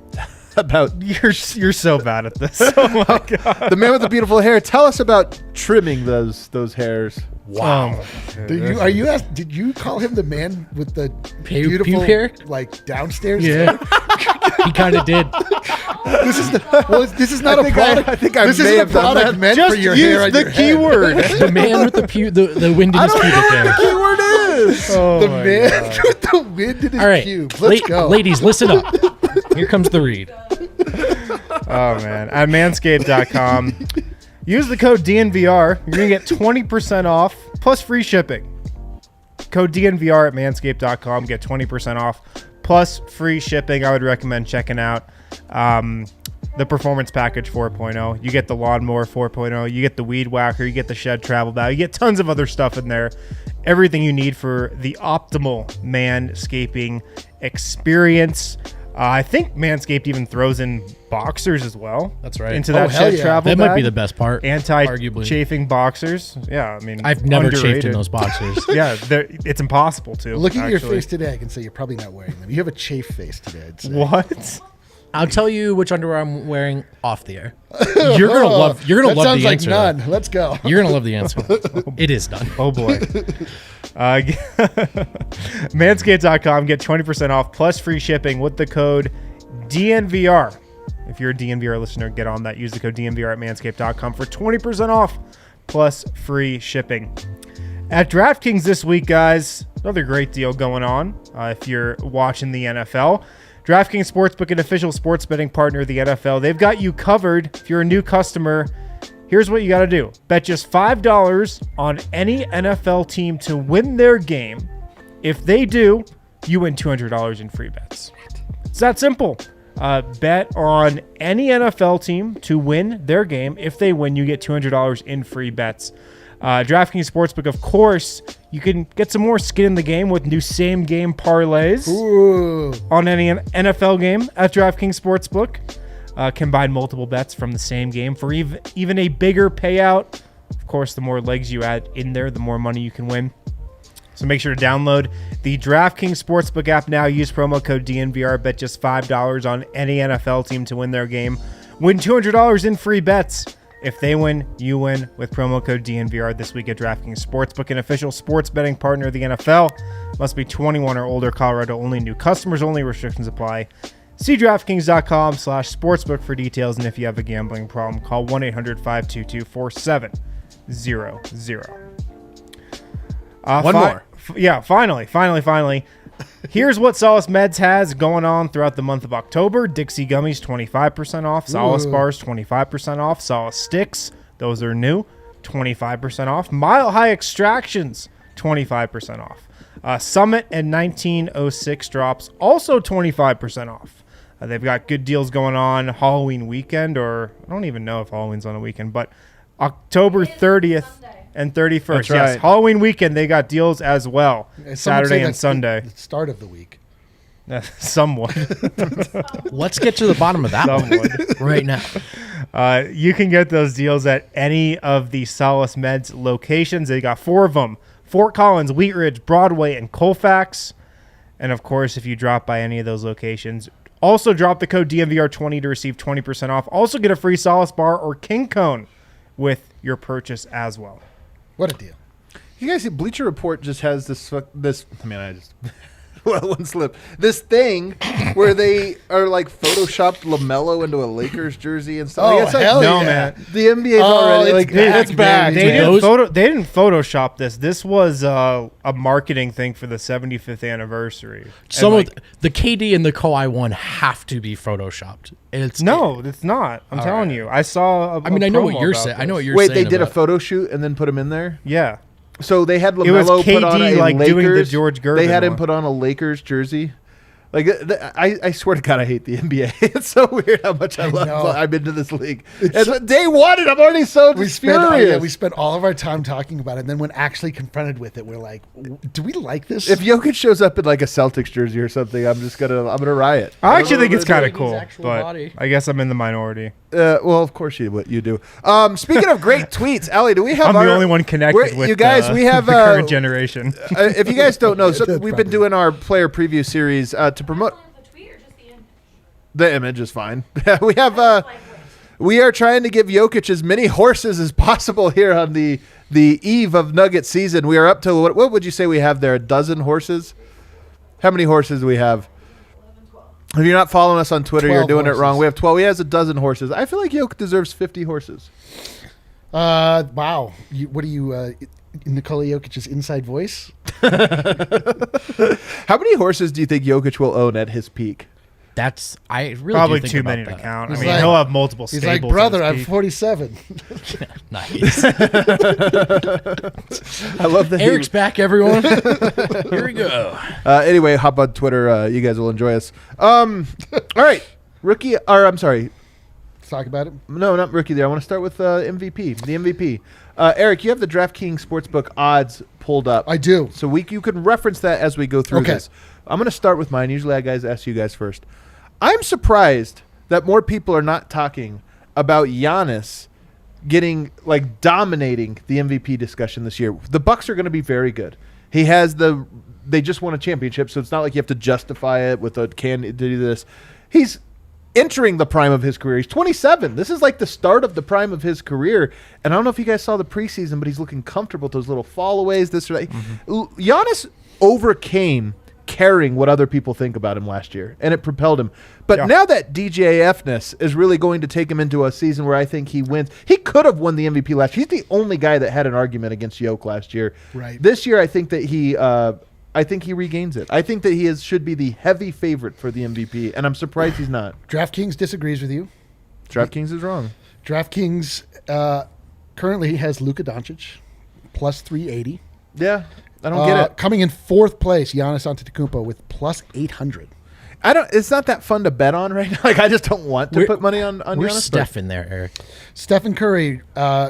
about You're so bad at this. Oh my God. the man with the beautiful hair? Tell us about trimming those hairs. Wow. Did you call him the man with the beautiful pube hair? like downstairs? Yeah. He kind of did. This is not a product. I think I this may isn't a have done product that. meant Just for your use hair on the your head. keyword. The man with the wind in his pubic hair. Keyword is. Oh The my man God. with the wind in his All right, pube. Let's go. ladies, listen up. Here comes the read. Oh, man. At manscaped.com, use the code DNVR. You're going to get 20% off plus free shipping. Code DNVR at manscaped.com. Get 20% off plus free shipping. I would recommend checking out. the Performance Package 4.0. You get the Lawnmower 4.0. You get the Weed Whacker. You get the Shed Travel Bag. You get tons of other stuff in there. Everything you need for the optimal manscaping experience. I think Manscaped even throws in boxers as well. That's right. Into that hell Shed yeah. Travel That Bag. might be the best part. Anti-chafing arguably. boxers. Yeah, I mean, I've never chafed in underrated. those boxers. Yeah, it's impossible to. Looking at your actually. face today, I can say you're probably not wearing them. You have a chafe face today, I'd say. What? I'll tell you which underwear I'm wearing off the air. You're gonna love. You're gonna That love sounds the like answer. none. Let's go. You're gonna love the answer. It is done. Oh boy. Manscaped.com. Get 20% off plus free shipping with the code DNVR. If you're a DNVR listener, get on that. Use the code DNVR at manscaped.com for 20% off plus free shipping. At DraftKings this week, guys, another great deal going on if you're watching the NFL. DraftKings Sportsbook, an official sports betting partner of the NFL. They've got you covered. If you're a new customer, here's what you got to do. Bet just $5 on any NFL team to win their game. If they do, you win $200 in free bets. It's that simple. Bet on any NFL team to win their game. If they win, you get $200 in free bets. DraftKings Sportsbook, of course, you can get some more skin in the game with new same-game parlays Ooh. on any NFL game at DraftKings Sportsbook. Combine multiple bets from the same game for even a bigger payout. Of course, the more legs you add in there, the more money you can win. So make sure to download the DraftKings Sportsbook app now. Use promo code DNVR. Bet just $5 on any NFL team to win their game. Win $200 in free bets. If they win, you win with promo code DNVR this week at DraftKings Sportsbook, an official sports betting partner of the NFL. Must be 21 or older. Colorado only. New customers only. Restrictions apply. See DraftKings.com/sportsbook for details. And if you have a gambling problem, call 1-800-522-4700. One more. Finally. Here's what Solace Meds has going on throughout the month of October. Dixie Gummies, 25% off. Solace Bars, 25% off. Solace Sticks, those are new, 25% off. Mile High Extractions, 25% off. Summit and 1906 drops, also 25% off. They've got good deals going on Halloween weekend, or I don't even know if Halloween's on a weekend, but October 30th and 31st. That's Yes, right. Halloween weekend, they got deals as well. Some would say Saturday and that's Sunday. The start of the week. Somewhat. Let's get to the bottom of that one right now. You can get those deals at any of the Solace Meds locations. They got 4 of them. Fort Collins, Wheat Ridge, Broadway, and Colfax. And, of course, if you drop by any of those locations, also drop the code DNVR20 to receive 20% off. Also get a free Solace Bar or King Cone with your purchase as well. What a deal. You guys see Bleacher Report just has this one slip. This thing where they are like photoshopped LaMelo into a Lakers jersey and stuff. Oh, Like, it's like, hell No, yeah. man. The NBA's already it's like back, it's back. baby. They didn't Photoshop this. This was a marketing thing for the 75th anniversary. Some And, of the KD and the Kawhi one have to be photoshopped. It's no, it's not. I'm telling you. I saw. I mean, I know what promo you're about saying. I know this. what you're Wait, saying. they did a about- photo shoot and then put him in there. Yeah. So they had It was LaMelo put on KD, a like, Lakers. doing the George Gervin They had him one. put on a Lakers jersey. Like I swear to God, I hate the NBA. It's so weird how much I love. know. I'm into this league. And day one, and I'm already so We furious. spent all of our time talking about it, and then when actually confronted with it, we're like, do we like this? If Jokic shows up in like a Celtics jersey or something, I'm gonna riot. I actually think it's Like kind of his cool, actual but body. I guess I'm in the minority. Well, of course you do. Speaking of great tweets, Allie, do we have? I'm the only one connected with you guys. We have the current generation. if you guys don't know, so That's we've been probably- doing our player preview series to promote. The tweet or just the image? The image is fine. We have. We are trying to give Jokic as many horses as possible here on the eve of Nugget season. We are up to what would you say we have there? A dozen horses? How many horses do we have? If you're not following us on Twitter, you're 12 doing it horses. wrong. We have 12. He has a dozen horses. I feel like Jokic deserves 50 horses. Wow. What are you, Nikola Jokic's inside voice? How many horses do you think Jokic will own at his peak? That's I really Probably do think too about many to that. count. He's I mean, like- he'll have multiple He's stables. like, brother, at I'm his peak. 47. Nice. I love that. Eric's back, everyone. Here we go. Anyway, hop on Twitter. You guys will enjoy us. All right, Let's talk about it. No, not rookie there. I want to start with MVP. The MVP. Eric, you have the DraftKings Sportsbook odds pulled up. I do. So you can reference that as we go through Okay. this. I'm going to start with mine. Usually I ask you guys first. I'm surprised that more people are not talking about Giannis dominating the MVP discussion this year. The Bucks are going to be very good. They just won a championship, so it's not like you have to justify it with to do this. He's entering the prime of his career. He's 27. This is like the start of the prime of his career. And I don't know if you guys saw the preseason, but he's looking comfortable with those little fallaways, this or that. Mm-hmm. Giannis overcame caring what other people think about him last year, and it propelled him. But now that DJFness is really going to take him into a season where I think he wins. He could have won the MVP last year. He's the only guy that had an argument against Jokic last year. Right. This year, I think that he regains it. I think that he should be the heavy favorite for the MVP, and I'm surprised he's not. DraftKings disagrees with you. DraftKings is wrong. DraftKings currently has Luka Doncic plus 380. Yeah, I don't get it. Coming in fourth place, Giannis Antetokounmpo with plus 800. It's not that fun to bet on right now. I just don't want to put money on Where's Giannis. Steph in there, Eric? Stephen Curry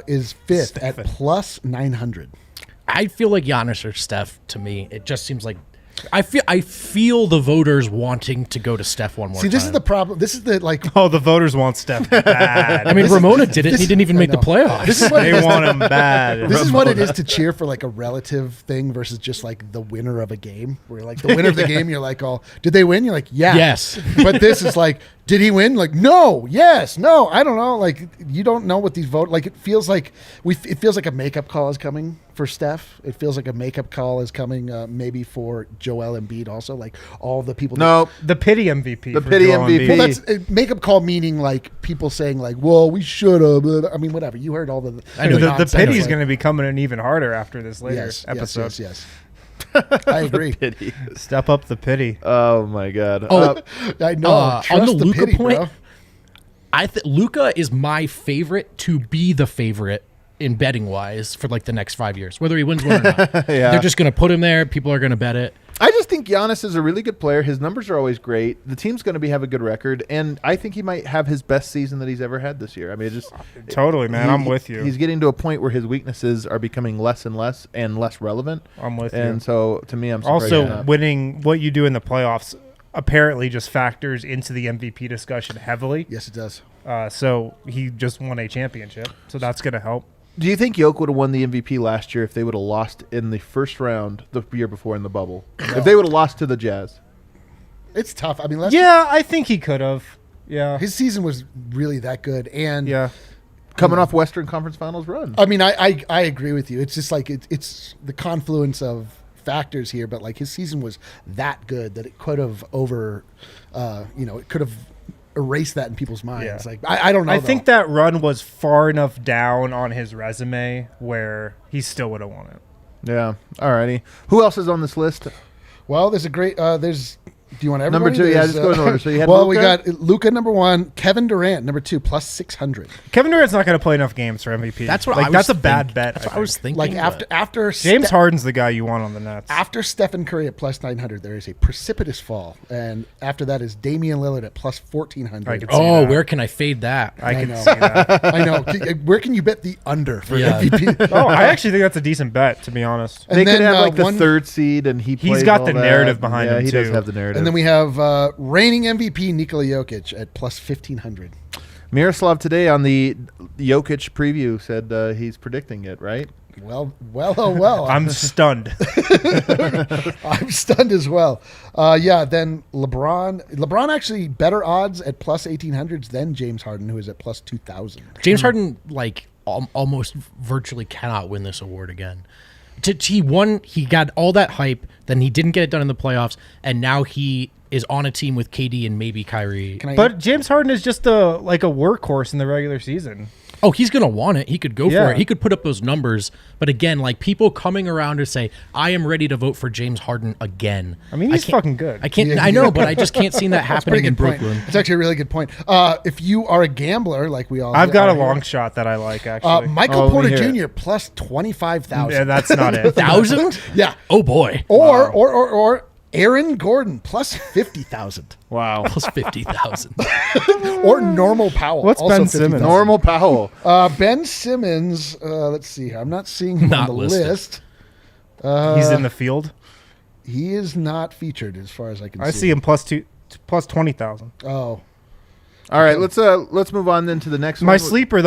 is fifth at plus 900. I feel like Giannis or Steph to me. It just seems like I feel the voters wanting to go to Steph one more time. See, this is the problem. This is the Oh, the voters want Steph bad. I mean, Ramona did it. And he didn't even make the playoffs. This is what They want him bad. This is what it is to cheer for like a relative thing versus just like the winner of a game. Where like the winner of the game, you're like, oh, did they win? You're like, yeah. Yes. But this is like, did he win? Like, no, yes, no, I don't know. Like, you don't know what these vote. Like, it feels like it feels like a makeup call is coming for Steph. It feels like a makeup call is coming maybe for Joel Embiid also. Like all the people. No, The pity MVP. The for pity Joel MVP. Well, that's a makeup call meaning like people saying like, well, we should have. I mean, whatever. You heard all the. I know The nonsense. pity is Like- going to be coming in even harder after this later Yes, Oh. episode. Yes. I agree. pity. Step up the pity. Oh my God. Oh, I know. on Trust the Luka pity, point, bro. I think Luka is my favorite to be the favorite in betting wise for like the next 5 years, whether he wins one or not. Yeah. They're just going to put him there. People are going to bet it. I just think Giannis is a really good player. His numbers are always great. The team's going to have a good record, and I think he might have his best season that he's ever had this year. I mean, Totally, man. I'm with you. He's getting to a point where his weaknesses are becoming less and less relevant. I'm with And you. so, to me, I'm surprised he's Also, not. winning what you do in the playoffs apparently just factors into the MVP discussion heavily. Yes, it does. So he just won a championship, so that's going to help. Do you think Jokic would have won the MVP last year if they would have lost in the first round the year before in the bubble? If they would have lost to the Jazz? It's tough. I mean, Yeah, I think he could have. Yeah. his season was really that good, and Yeah. Coming off Western Conference Finals run. I mean, I agree with you. It's just like it's the confluence of factors here, but like his season was that good that it could have it could have erased that in people's minds. Yeah. Like I don't know. I think that run was far enough down on his resume where he still would have won it. Yeah. All righty. Who else is on this list? Well, there's a great. There's. Do you want Number everybody? 2, yeah, There's, just go in order. So you had well, we Luka? got Luka number 1, Kevin Durant number 2, plus 600. Kevin Durant's not going to play enough games for MVP. That's what like, I was that's a think- bad bet. That's what I was thinking. Like but- after James Harden's the guy you want on the Nets. After Stephen Curry at plus 900, there is a precipitous fall, and after that is Damian Lillard at plus 1400. I could see Oh, that. where can I fade that? I can know. see that. I know. Where can you bet the under for Yeah. MVP? Oh, I actually think that's a decent bet, to be honest. And They could then, have like the one- third seed, and he plays got all the that. narrative behind yeah, him, he does too. have the narrative. And then we have reigning MVP Nikola Jokic at plus 1500. Miroslav today on the Jokic preview said he's predicting it, right? Well, oh well. I'm stunned. I'm stunned as well. Then LeBron actually better odds at plus 1800s than James Harden, who is at plus 2000. James Harden, like, almost virtually cannot win this award again. He won, he got all that hype, then he didn't get it done in the playoffs, and now he is on a team with KD and maybe Kyrie. But James Harden is just a workhorse in the regular season. Oh, he's going to want it. He could go Yeah. for it. He could put up those numbers. But again, like people coming around to say, I am ready to vote for James Harden again. I mean, he's can't- fucking good. I can't, Yeah. I know, but I just can't see that Pretty happening in good point. Brooklyn. It's actually a really good point. If you are a gambler, like we all I've got are a here, long shot that I like, actually. Michael Oh, let Porter me hear Jr. plus 25,000. yeah, that's not it. 1,000? Yeah. Oh boy. Or Aaron Gordon plus 50,000. Wow. Plus 50,000. Or Normal Powell. What's also Ben Simmons? 50,000. Normal Powell. Ben Simmons, let's see here. I'm not seeing him Not on the listed. list. He's in the field. He is not featured as far as I can see. I see him plus 20,000. Oh. All right, let's move on then to the next one. My sleeper,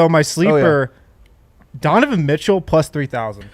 Donovan Mitchell plus 3,000.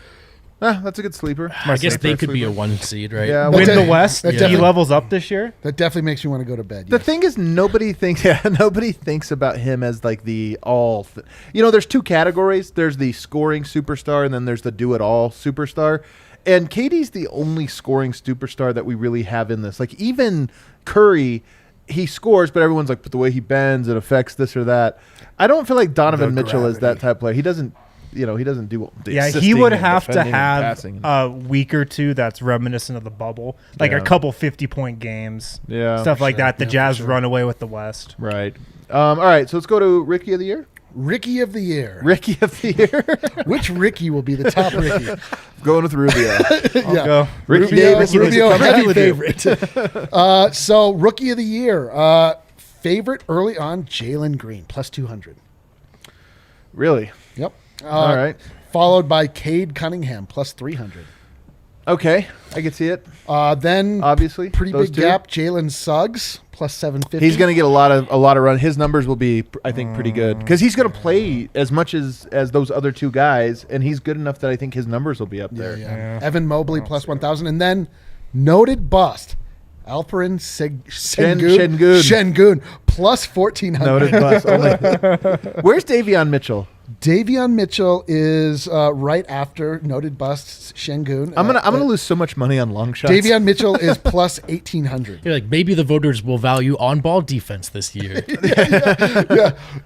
That's a good sleeper. I guess they could be a 1 seed, right? Yeah, Win That- the West. that He definitely- levels up this year. That definitely makes you want to go to bed. The yes. thing is, nobody thinks about him as like the all. There's two categories. There's the scoring superstar, and then there's the do-it-all superstar. And KD's the only scoring superstar that we really have in this. Like even Curry, he scores, but everyone's like, but the way he bends, it affects this or that. I don't feel like Donovan Mitchell is that type of player. He doesn't. He doesn't do. The Yeah, he assisting would and have to defending and have passing. a week or two that's reminiscent of the bubble, like Yeah. a couple 50-point games, Yeah, stuff like that. The Yeah, for Jazz sure. run away with the West. Right. All right. So let's go to Rookie of the Year. Rookie of the Year. Rookie of the Year. Which Ricky will be the top Ricky? Going with Rubio. Yeah. Go. Ricky Rubio, Davis. Rubio Ricky heavy Ledoux. favorite. So Rookie of the Year. Favorite early on, Jalen Green, plus 200. Really? Yep. All right. Followed by Cade Cunningham, plus 300. Okay, I can see it. Then Obviously, pretty those big two. gap, Jalen Suggs, plus 750. He's going to get a lot of run. His numbers will be, I think, pretty good because he's going to play as much as those other two guys, and he's good enough that I think his numbers will be up there. Yeah. Evan Mobley, plus 1,000. And then noted bust, Alperen Şengün, plus 1,400. Noted bust. Where's Davion Mitchell? Davion Mitchell is right after noted bust Şengün. I'm gonna lose so much money on long shots. Davion Mitchell is plus 1,800. You're like, maybe the voters will value on-ball defense this year.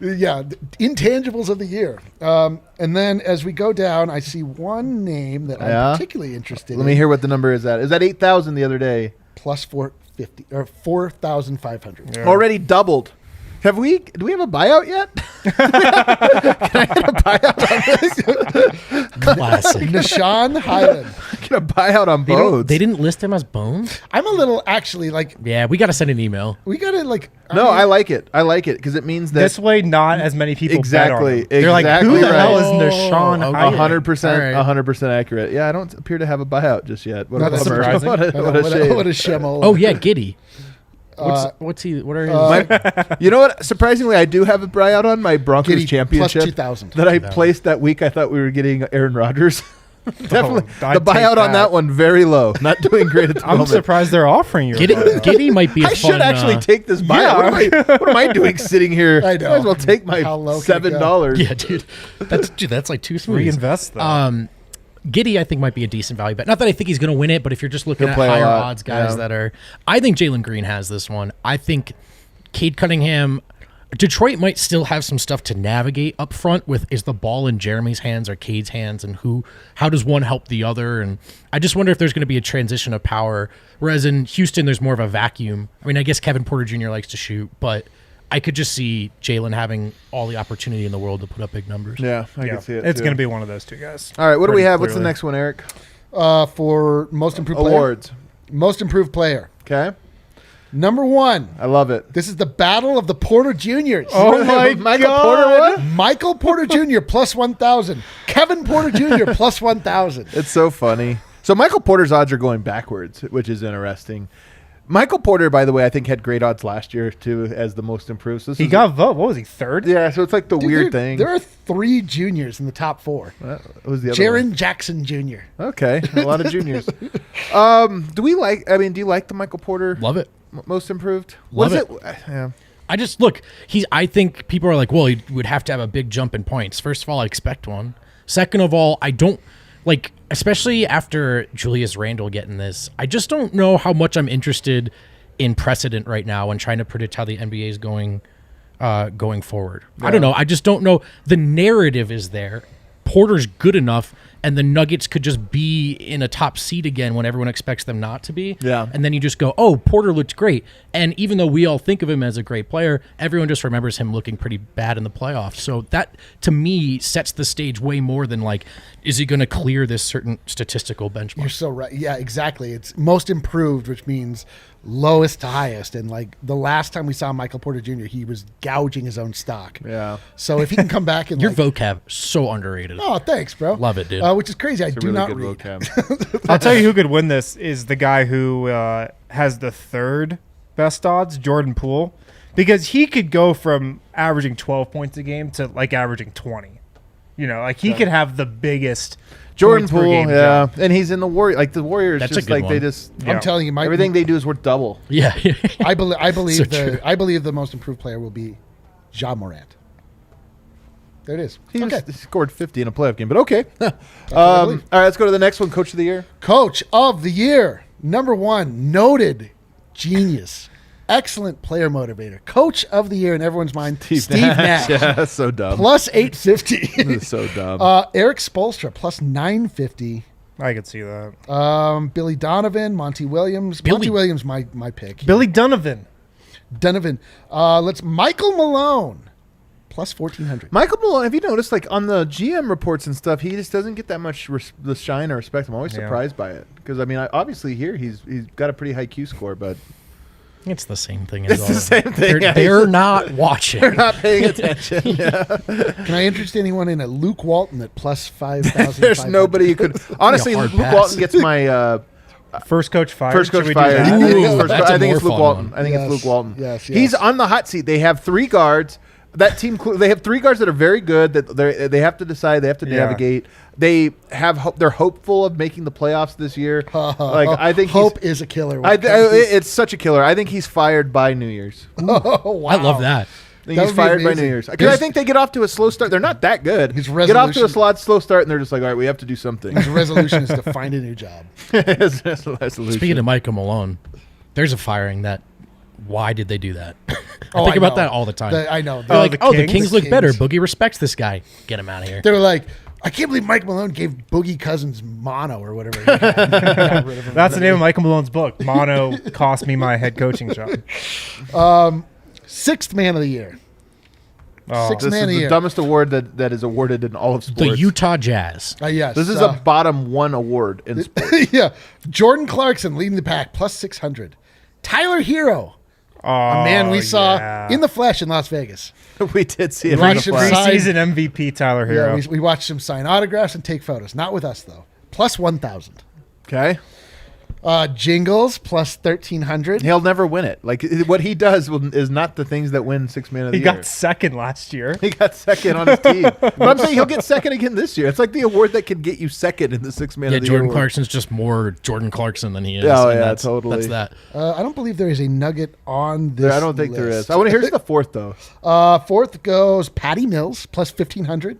Yeah, intangibles of the year. And then as we go down, I see one name that Yeah? I'm particularly interested in. Let me hear what the number is at. Is that 8,000 the other day? Plus 450 or 4,500. Already doubled. Do we have a buyout yet? Can I get a buyout on this? Classic. Nishan Highland. Get a buyout on both. They didn't list him as Bones? I'm a little actually like Yeah, we got to send an email. we gotta like. No, mean, I like it. I like it because it means that This way, not as many people Exactly, bet on him. They're like, who exactly the hell right. is Deshaun Oh, Highland? 100%, All right. 100% accurate. Yeah, I don't appear to have a buyout just yet. What No, a that's bummer. surprising. What a shame. what a shemo. Oh, yeah, Giddy. Uh, What's he? What are his? You know what? Surprisingly, I do have a buyout on my Broncos Giddy, championship plus 2,000. that I placed that week. I thought we were getting Aaron Rodgers. Definitely. I'd The buyout take on that one, very low. Not doing great at the I'm moment. surprised they're offering you. a buyout. Giddy might be a I fun, should actually take this buyout. yeah. What am I doing sitting here? I know. Might as well take my How low can it go? $7. Yeah, dude. That's like 2 smoothies. Reinvest that. Giddy, I think, might be a decent value bet. Not that I think he's going to win it, but if you're just looking He'll at play a higher lot, odds guys yeah. that are, I think Jalen Green has this one. I think Cade Cunningham, Detroit might still have some stuff to navigate up front with. Is the ball in Jeremy's hands or Cade's hands, and how does one help the other? And I just wonder if there's going to be a transition of power. Whereas in Houston, there's more of a vacuum. I mean, I guess Kevin Porter Jr. likes to shoot, but I could just see Jalen having all the opportunity in the world to put up big numbers. Yeah, I Yeah, can see it. it's too. going to be one of those two guys. All right, what do we Pretty have? What's the clearly. next one, Eric? For most improved player. Awards. Most improved player. Okay. Number 1. I love it. This is the battle of the Porter Juniors. Oh my Michael God. Porter what? Michael Porter Jr. plus 1,000. Kevin Porter Jr. plus 1,000. It's so funny. So Michael Porter's odds are going backwards, which is interesting. Michael Porter, by the way, I think had great odds last year too as the most improved. So this He is got vote. What was he, third? yeah. So it's like the Dude, weird thing. There are 3 juniors in the top 4. What was the other Jaron Jackson Jr. one? Okay, a lot of juniors. Do we like? I mean, do you like the Michael Porter Love it. most improved? Love Was it. Yeah. I just look. I think people are like, well, he would have to have a big jump in points. First of all, I expect one. Second of all, I don't like, especially after Julius Randle getting this. I just don't know how much I'm interested in precedent right now and trying to predict how the NBA is going forward. I don't know. I just don't know. The narrative is there. Porter's good enough, and the Nuggets could just be in a top seed again when everyone expects them not to be. Yeah. And then you just go, oh, Porter looked great. And even though we all think of him as a great player, everyone just remembers him looking pretty bad in the playoffs. So that, to me, sets the stage way more than like, is he going to clear this certain statistical benchmark? You're so right. Yeah, exactly. It's most improved, which means lowest to highest. And like the last time we saw Michael Porter Jr., he was gouging his own stock. Yeah. So if he can come back and Your vocab, so underrated. oh, thanks, bro. Love it, dude. Which is crazy. I It's a do really not good read. vocab. I'll tell you who could win this is the guy who has the third best odds, Jordan Poole, because he could go from averaging 12 points a game to like averaging 20. You know, like he could have the biggest Jordan points per Poole, game yeah, jump. and he's in the Warriors. Like the Warriors, That's a just good like they one. just Yeah. I'm telling you, everything they do is worth double. Yeah. I believe So the true. I believe the most improved player will be Ja Morant. There it is. He Okay. scored 50 in a playoff game, but okay. what I All believe. right, let's go to the next one. Coach of the year. Coach of the year, number 1, noted genius, excellent player motivator. Coach of the year in everyone's mind, Steve Nash. Yeah, that's so dumb. Plus 850. This is so dumb. Eric Spoelstra plus 950. I could see that. Billy Donovan, Monty Williams. Billy- Monty Williams, my pick. Billy Donovan. Donovan. Let's Michael Malone plus 1400. Michael Malone, have you noticed, like on the GM reports and stuff, he just doesn't get that much the shine or respect. I'm always Yeah. surprised by it because I mean, obviously here he's got a pretty high Q score, but It's the same thing as it's the all. same thing. Yeah, They're not watching. they're not paying attention. Yeah. Can I interest anyone in a Luke Walton at plus 5,000? There's nobody you could. Honestly, hard Luke pass. Walton gets my First coach fired. first Should coach we do fired. that? I think it's Ooh, first that's coach- a I think it's more Luke fun Walton. one. I think it's Yes, Luke Walton. yes, He's yes. on the hot seat. They have 3 guards. That team, they have 3 guards that are very good. That they have to decide. They have to Yeah. navigate. They have hope. They're hopeful of making the playoffs this year. Like I think hope is a killer. when I, it comes to this. it's such a killer. I think he's fired by New Year's. Oh, wow. I love that. I think That he's would be fired by New amazing. Year's because I think they get off to a slow start. They're not that good. His Get off to a resolution- slow start, and they're just like, all right, we have to do something. His resolution is to find a new job. His resolution. Speaking of Michael Malone, there's a firing that. Why did they do that? I Oh, think I about know. that all the time. I know. They're like, the oh, the Kings? Kings The look better. Kings. Boogie respects this guy. Get him out of here. They were like, I can't believe Mike Malone gave Boogie Cousins mono or whatever. He got rid of him. That's the name of Michael Malone's book. Mono cost me my head coaching job. 6th man of the year. Oh, Sixth This man is of the the year. dumbest award that is awarded in all of The sports. Utah Jazz. Yes. This is a bottom 1 award in sports. yeah. Jordan Clarkson leading the pack plus 600. Tyler Hero, a man we saw in the flesh in Las Vegas. We did see him. Right, in the should flash. sign- preseason MVP Tyler Hero. Yeah, we watched him sign autographs and take photos. Not with us though. Plus 1,000. Okay, Jingles plus 1,300. he'll never win it. Like what he does is not the things that win 6 man of the He year. got second last year. He got second on his team. But I'm saying he'll get second again this year. It's like the award that can get you second in the 6 man Yeah, of the year. Jordan award. Clarkson's just more Jordan Clarkson than he is. Oh, and yeah, that's, totally. That's that. I don't believe there is a nugget on this. I don't think there list. is. I want to. Here's the 4th though. 4th goes Patty Mills plus 1,500.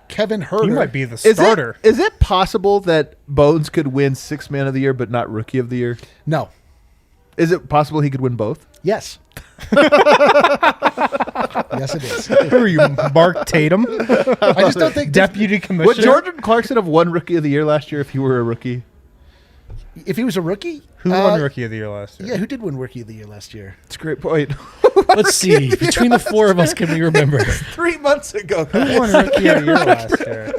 Kevin Herter. He might be the Is starter. it possible that Bones could win 6 man of the year but not rookie of the year? No. Is it possible he could win both? Yes. Yes, it is. Who are you, Mark Tatum? I just don't think Deputy Would Commissioner? Jordan Clarkson have won rookie of the year last year if he were a rookie? if he was a rookie. Who won Rookie of the Year last year? Yeah, who did win Rookie of the Year last year? It's a great point. Let's see. Between the 4 of us, can we remember? 3 months ago. Who won Rookie of the Year last year?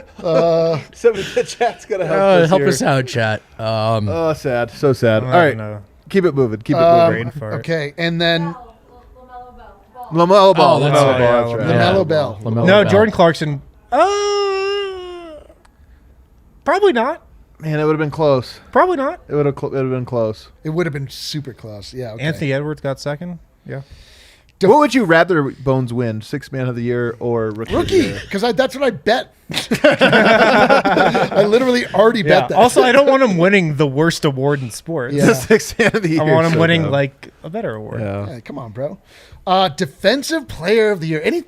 Somebody in the chat's gonna help us Help here. us out, chat. Oh, sad. So sad. I All don't right. know. Keep it moving. Keep it Brain moving. fart. Okay, and then LaMelo Ball. LaMelo Ball. Oh, that's LaMelo right. Ball, Yeah, that's right. LaMelo Bell. LaMelo No, Bell. Jordan Clarkson. Probably not. Man, it would have been close. Probably not. It would have been close. It would have been super close. Yeah. Okay. Anthony Edwards got second. Yeah. What would you rather Bones win? 6 man of the year or rookie? Of the Rookie, year? because that's what I bet. I literally already Yeah. bet that. Also, I don't want him winning the worst award in sports. Yeah. The 6 man of the year. I want him so winning dumb. like a better award. Yeah. Yeah, come on, bro. Defensive Player of the Year. Any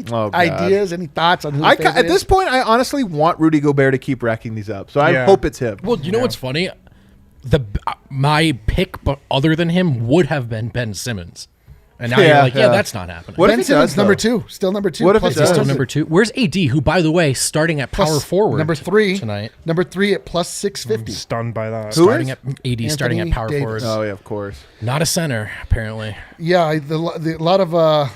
Oh, God. ideas? Any thoughts on who? I the ca- favorite at this is? point, I honestly want Rudy Gobert to keep racking these up. So I Yeah. hope it's him. Well, you know what's funny? My pick, but other than him, would have been Ben Simmons. And now you're like, that's not happening. What if Ben he Simmons does, number though? 2, still number 2. What if plus it does? Still plus- number 2. Where's AD, who, by the way, starting at plus power forward number 3 tonight. Number 3 at plus 650. Stunned by that. Who Starting is? at AD, starting at Anthony power Davis. forward. Oh, yeah, of course. Not a center, apparently. Yeah, the lot of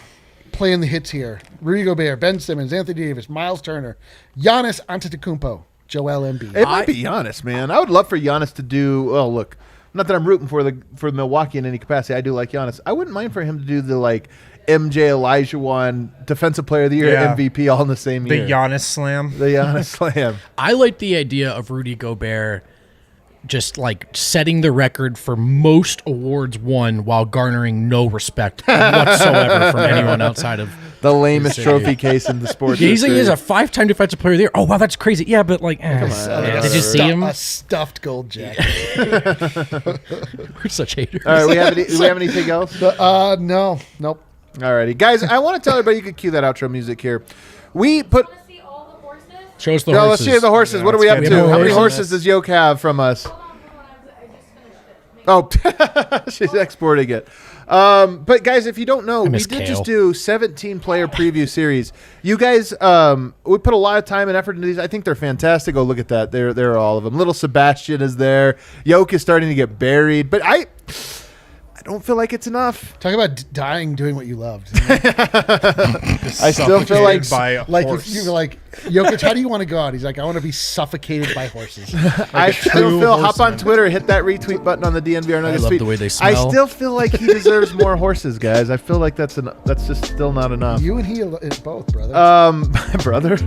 playing the hits here. Rudy Gobert, Ben Simmons, Anthony Davis, Miles Turner, Giannis Antetokounmpo, Joel Embiid. It might be Giannis, man. I would love for Giannis to do. Oh, look, not that I'm rooting for Milwaukee in any capacity. I do like Giannis. I wouldn't mind for him to do the MJ Olajuwon Defensive Player of the Year, Yeah. MVP all in the same The year. Giannis slam. The Giannis Slam. I like the idea of Rudy Gobert just setting the record for most awards won while garnering no respect whatsoever from anyone outside of The lamest City. trophy case in the sports. He's history. a 5-time Defensive Player of the Year. Oh, wow, that's crazy. Yeah, but did you see him? A stuffed gold jacket. We're such haters. All right, do we have anything else? No, nope. Alrighty, guys, I want to tell everybody you could cue that outro music here. We put. Want to see all the horses? Show us the No, let's horses. see the horses. What are we up let's to? get into How many horses. horses does Yoke have from us? Hold on. I just finished it. Oh, she's exporting it. But guys, if you don't know, we miss did Kale. just do 17 player preview series. You guys, we put a lot of time and effort into these. I think they're fantastic. Oh, look at that. There are all of them. Little Sebastian is there. Yoke is starting to get buried, but I don't feel like it's enough. Talk about dying doing what you loved. I still feel like by a Like horse. if you were like, Jokic, how do you want to go out? He's like, I want to be suffocated by horses. I still true feel. Hop on horseman. Twitter, hit that retweet button on the DNVR Nuggets love tweet. the way they I smell. still feel like he deserves more horses, guys. I feel like that's just still not enough. You and he both, brother. My brother.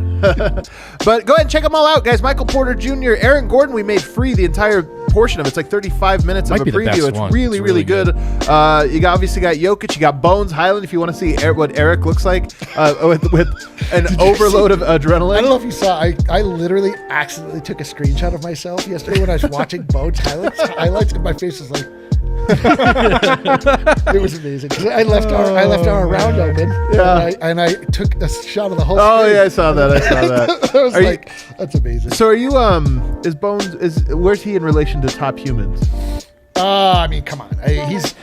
But go ahead and check them all out, guys. Michael Porter Jr., Aaron Gordon, we made free the entire portion of it. It's like 35 minutes Might of a be the preview. best It's one. really, It's really really good. You obviously got Jokic, you got Bones Highland if you want to see what Eric looks like with an overload of adrenaline. I don't know if you saw, I literally accidentally took a screenshot of myself yesterday when I was watching Bones highlights, and my face was like, it was amazing. 'Cause I left our round open, Yeah. and I took a shot of the whole. Oh screen. yeah, I saw that. I was Are you- like, that's amazing. So are you is Bones where's he in relation to top humans? I mean, come on. He's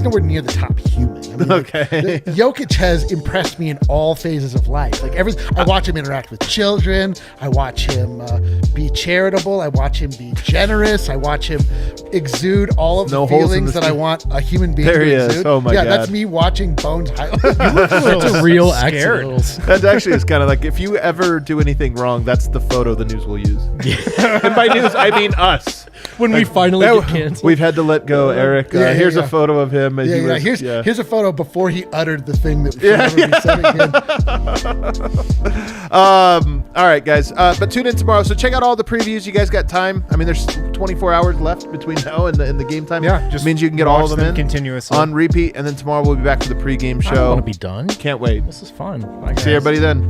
nowhere near the top human. I mean, Okay. Jokic has impressed me in all phases of life. I watch him interact with children. I watch him be charitable. I watch him be generous. I watch him exude all of No the holes in feelings the that I street. want a human being There to he is. exude. Oh, my yeah, God. that's me watching Bones highlights. That's a real Scared. accident. That actually is kind of like if you ever do anything wrong, that's the photo the news will use. And by news, I mean us. When we finally get canceled. We've had to let go Eric. Here's a photo of him. As he was, Here's a photo before he uttered the thing that should never be said again. All right, guys. But tune in tomorrow. So check out all the previews. You guys got time. I mean, there's 24 hours left between now and the game time. Yeah, just means you can get all watch of them in continuously. on repeat. And then tomorrow we'll be back for the pregame I show. want to be done. Can't wait. This is fun. Bye, See guys. everybody then.